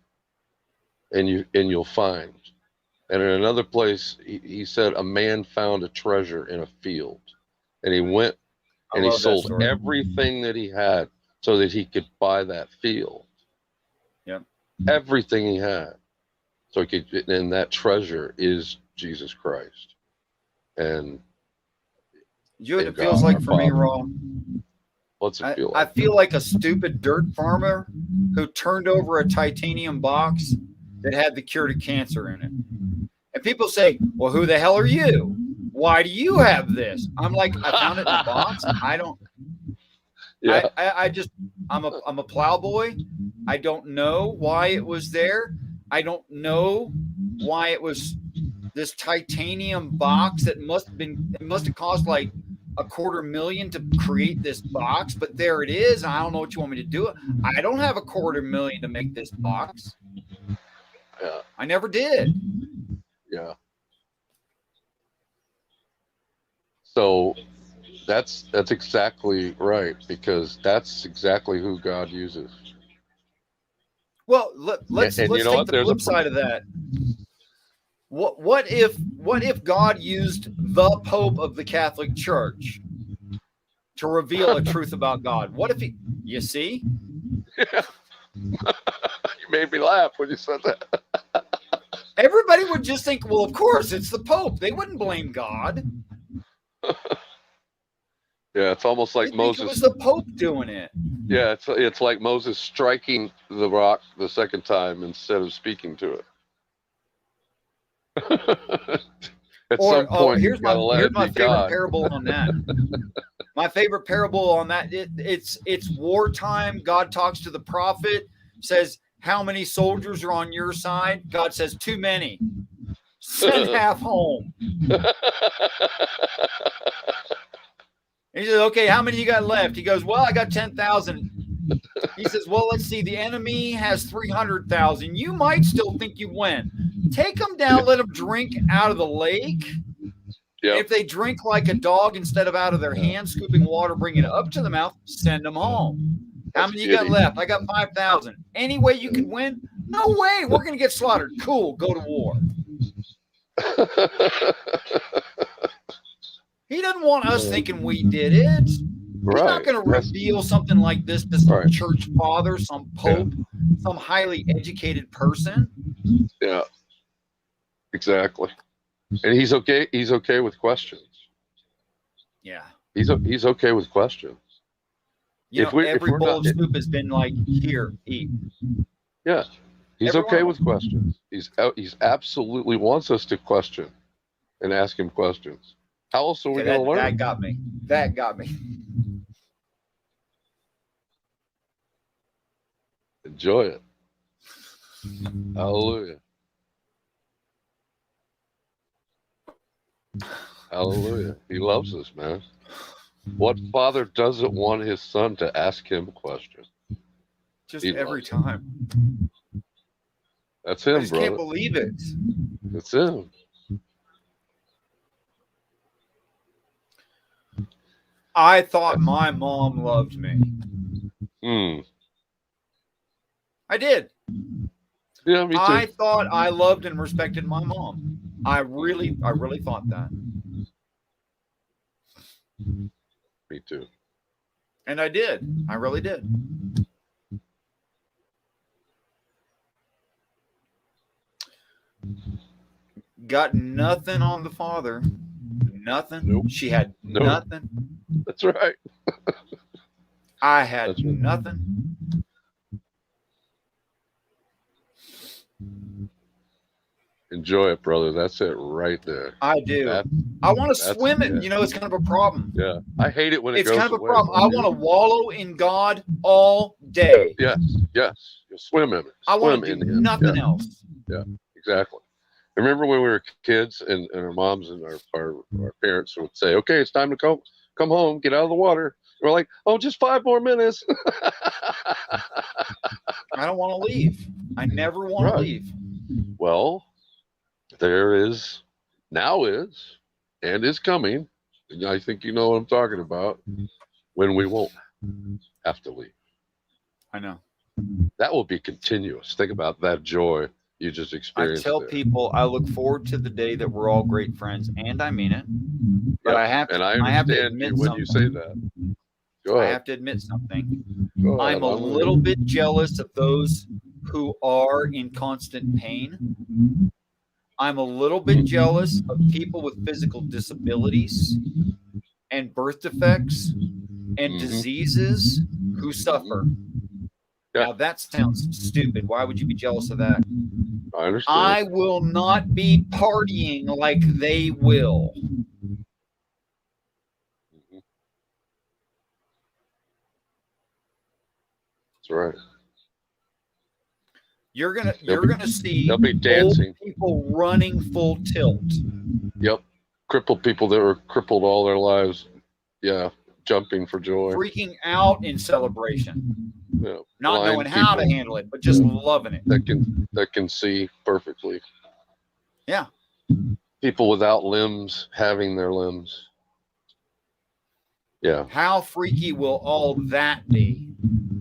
and you'll find. And in another place, he said, a man found a treasure in a field, and he went and he sold everything that he had so that he could buy that field. Yeah. Everything he had. So he could, and that treasure is Jesus Christ. And you know what it feels like for me, Raw? What's it feel like? I feel like a stupid dirt farmer who turned over a titanium box that had the cure to cancer in it. And people say, well, who the hell are you? Why do you have this? I'm like, I found it in a box. I don't. Yeah. I'm a plowboy. I don't know why it was there. I don't know why it was this titanium box that must have cost like $250,000 to create this box, but there it is. I don't know what you want me to do. I don't have $250,000 to make this box. Yeah. I never did. Yeah. So that's exactly right, because that's exactly who God uses. Well, let's take the flip side of that. What if God used the Pope of the Catholic Church to reveal a truth about God? What if you see? Yeah. You made me laugh when you said that. Everybody would just think, well, of course, it's the Pope. They wouldn't blame God. Yeah, it's almost like Moses. It was the Pope doing it. Yeah, it's like Moses striking the rock the second time instead of speaking to it. At some point, here's my favorite parable on that. My favorite parable on that. It's wartime. God talks to the prophet, says, how many soldiers are on your side? God says, too many. Send half home. He says, okay, how many you got left? He goes, well, I got 10,000. He says, well, let's see. The enemy has 300,000. You might still think you win. Take them down, let them drink out of the lake. Yep. If they drink like a dog instead of out of their hand, scooping water, bringing it up to the mouth, send them home. How many you got left? I got 5,000. Any way you could win? No way. We're going to get slaughtered. Cool. Go to war. He doesn't want us thinking we did it. He's not going to reveal something like this to some church father, some pope, some highly educated person. Yeah, exactly. And he's okay. He's okay with questions. Yeah, he's okay with questions. Every bowl of soup has been like, here, eat. Yeah, he's okay with questions. He's absolutely wants us to question and ask him questions. How else are we going to learn? That got me. That got me. Enjoy it. Hallelujah. Hallelujah. He loves us, man. What father doesn't want his son to ask him a question? Just every time. That's I him, just can't brother. believe it. That's him. I thought my mom loved me. I did. Yeah, me too. I thought I loved and respected my mom. I really thought that. Me too. And I did. I really did. Got nothing on the father. Nothing. Nope. She had Nope. nothing. That's right. I had That's right. nothing. Enjoy it, brother. That's it right there. I do. I want to swim it. You know, it's kind of a problem. Yeah. I hate it when it It's goes kind of a away, problem. I don't want to you? wallow in God all day. Yes. Yes. You swim in it. I want Swim to do in him. nothing Yeah. else. Yeah. Exactly. Remember when we were kids and our moms and our parents would say, okay, it's time to come home, get out of the water. We're like, oh, just 5 more minutes. I don't want to leave. I never want to leave. Well, there is, now is, and is coming, and I think you know what I'm talking about, when we won't have to leave. I know. That will be continuous. Think about that joy you just I experienced. tell there. people I look forward to the day that we're all great friends, and I mean it. But I have to. And I I have to understand admit you when you say that. Go ahead. I have to admit something. Go ahead. I'm a little bit jealous of those who are in constant pain. I'm a little bit jealous of people with physical disabilities and birth defects and diseases who suffer. Yeah. Now that sounds stupid. Why would you be jealous of that? I understand. I will not be partying like they will. That's right. You're gonna see they'll be dancing. old people running full tilt. Yep. Crippled people that were crippled all their lives. Yeah. Jumping for joy. Freaking out in celebration. Yeah. Not knowing how to handle it, but just loving it. That can see perfectly. Yeah. People without limbs having their limbs. Yeah. How freaky will all that be?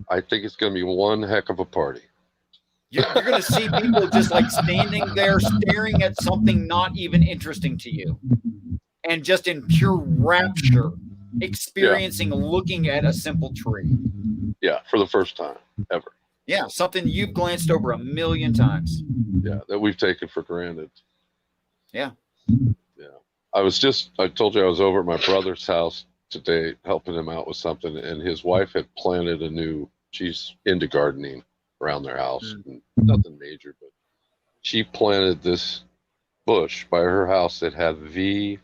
I think it's going to be one heck of a party. You're going to see people just like standing there staring at something not even interesting to you and just in pure rapture experiencing looking at a simple tree. Yeah, for the first time ever. Yeah, something you've glanced over a million times. Yeah, that we've taken for granted. Yeah. Yeah. I told you I was over at my brother's house today helping him out with something, and his wife had planted she's into gardening around their house. Nothing major, but she planted this bush by her house that had the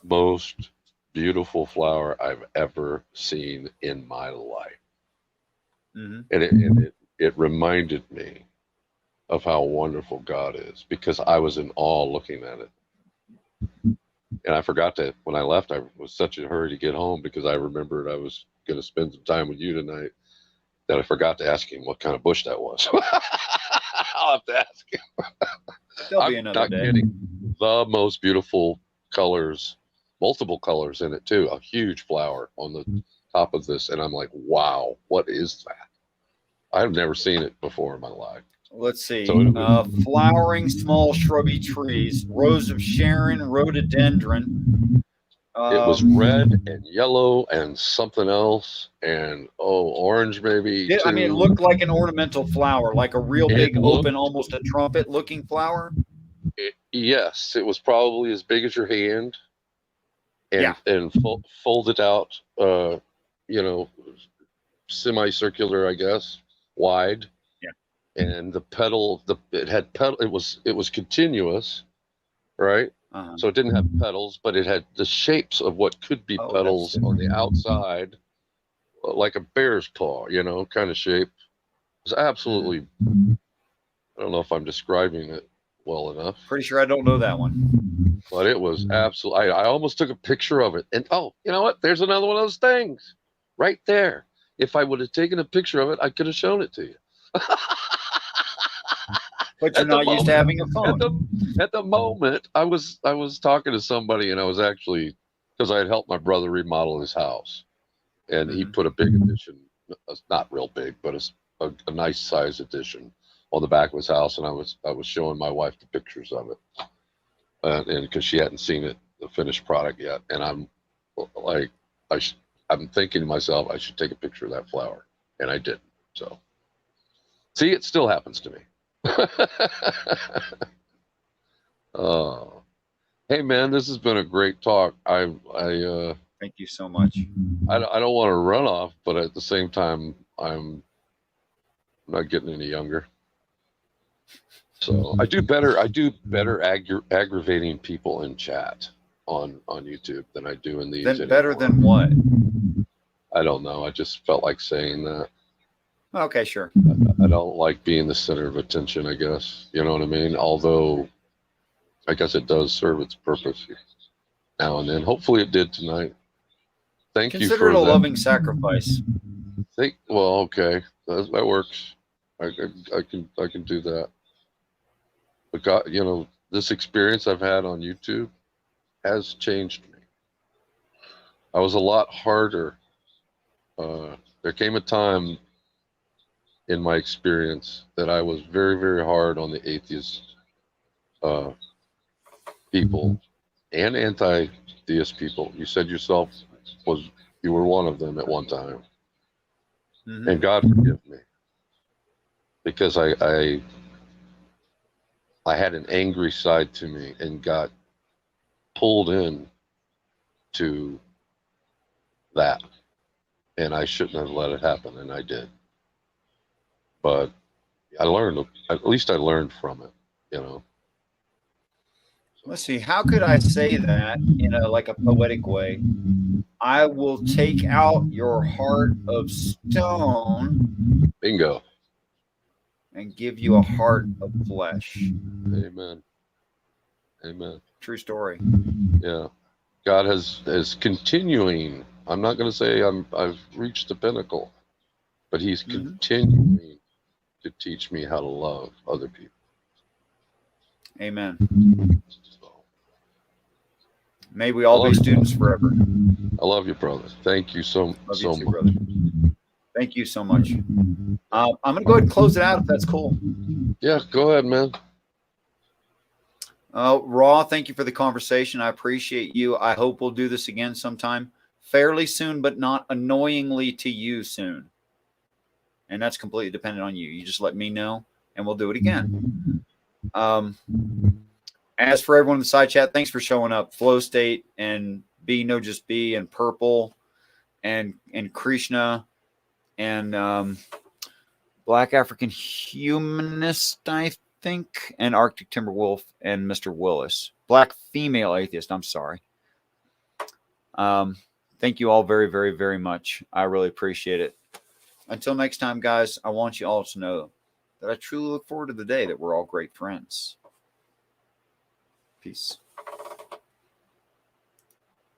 most beautiful flower I've ever seen in my life. And it reminded me of how wonderful God is, because I was in awe looking at it. And I forgot that when I left, I was such a hurry to get home because I remembered I was going to spend some time with you tonight, that I forgot to ask him what kind of bush that was. I'll have to ask him. There'll be another day. Kidding. The most beautiful colors, multiple colors in it too. A huge flower on the top of this. And I'm like, wow, what is that? I've never seen it before in my life. Let's see. Flowering small shrubby trees, rows of Sharon, rhododendron. It was red and yellow and something else, and orange maybe. I mean, it looked like an ornamental flower, like a real big, open, almost a trumpet-looking flower. Yes, it was probably as big as your hand, and folded out, semicircular, I guess, wide. Yeah. And the petal, it had petal. It was continuous, right? So it didn't have petals, but it had the shapes of what could be petals on the outside, like a bear's paw, kind of shape. It was absolutely, I don't know if I'm describing it well enough. Pretty sure I don't know that one. But it was absolutely, I almost took a picture of it. And you know what? There's another one of those things right there. If I would have taken a picture of it, I could have shown it to you. But you're not used to having a phone. At the moment, I was talking to somebody, and I was actually, because I had helped my brother remodel his house, and he put a big addition, not real big, but a nice size addition on the back of his house, and I was showing my wife the pictures of it, and because she hadn't seen it, the finished product yet, and I'm like, I'm thinking to myself, I should take a picture of that flower, and I didn't. So, see, it still happens to me. Oh, hey man, this has been a great talk. Thank you so much. I don't want to run off, but at the same time, I'm not getting any younger. So I do better aggravating people in chat on YouTube than I do in these. Then better than what? I don't know. I just felt like saying that. Okay, sure. I don't like being the center of attention, I guess. You know what I mean? Although I guess it does serve its purpose now and then. Hopefully it did tonight. Thank you for Consider it a loving sacrifice. Well, okay. That works. I can do that. But God, you know, this experience I've had on YouTube has changed me. I was a lot harder. There came a time in my experience that I was very, very hard on the atheist people and anti-theist people. You said yourself you were one of them at one time. And God forgive me, because I had an angry side to me and got pulled in to that, and I shouldn't have let it happen, and I did. But I learned, at least I learned from it, you know. Let's see, how could I say that in a poetic way? I will take out your heart of stone. Bingo. And give you a heart of flesh. Amen. Amen. True story. Yeah. God is continuing. I'm not going to say I've reached the pinnacle, but he's continuing to teach me how to love other people. Amen. May we all be students forever. I love you, brother. Thank you so much. Brother. Thank you so much. I'm going to go ahead and close it out if that's cool. Yeah, go ahead, man. Raw, thank you for the conversation. I appreciate you. I hope we'll do this again sometime fairly soon, but not annoyingly to you soon. And that's completely dependent on you. You just let me know, and we'll do it again. As for everyone in the side chat, thanks for showing up. Flow State and B No Just B and Purple and Krishna and Black African Humanist, I think, and Arctic Timberwolf and Mr. Willis. Black Female Atheist, I'm sorry. Thank you all very, very, very much. I really appreciate it. Until next time, guys, I want you all to know that I truly look forward to the day that we're all great friends. Peace.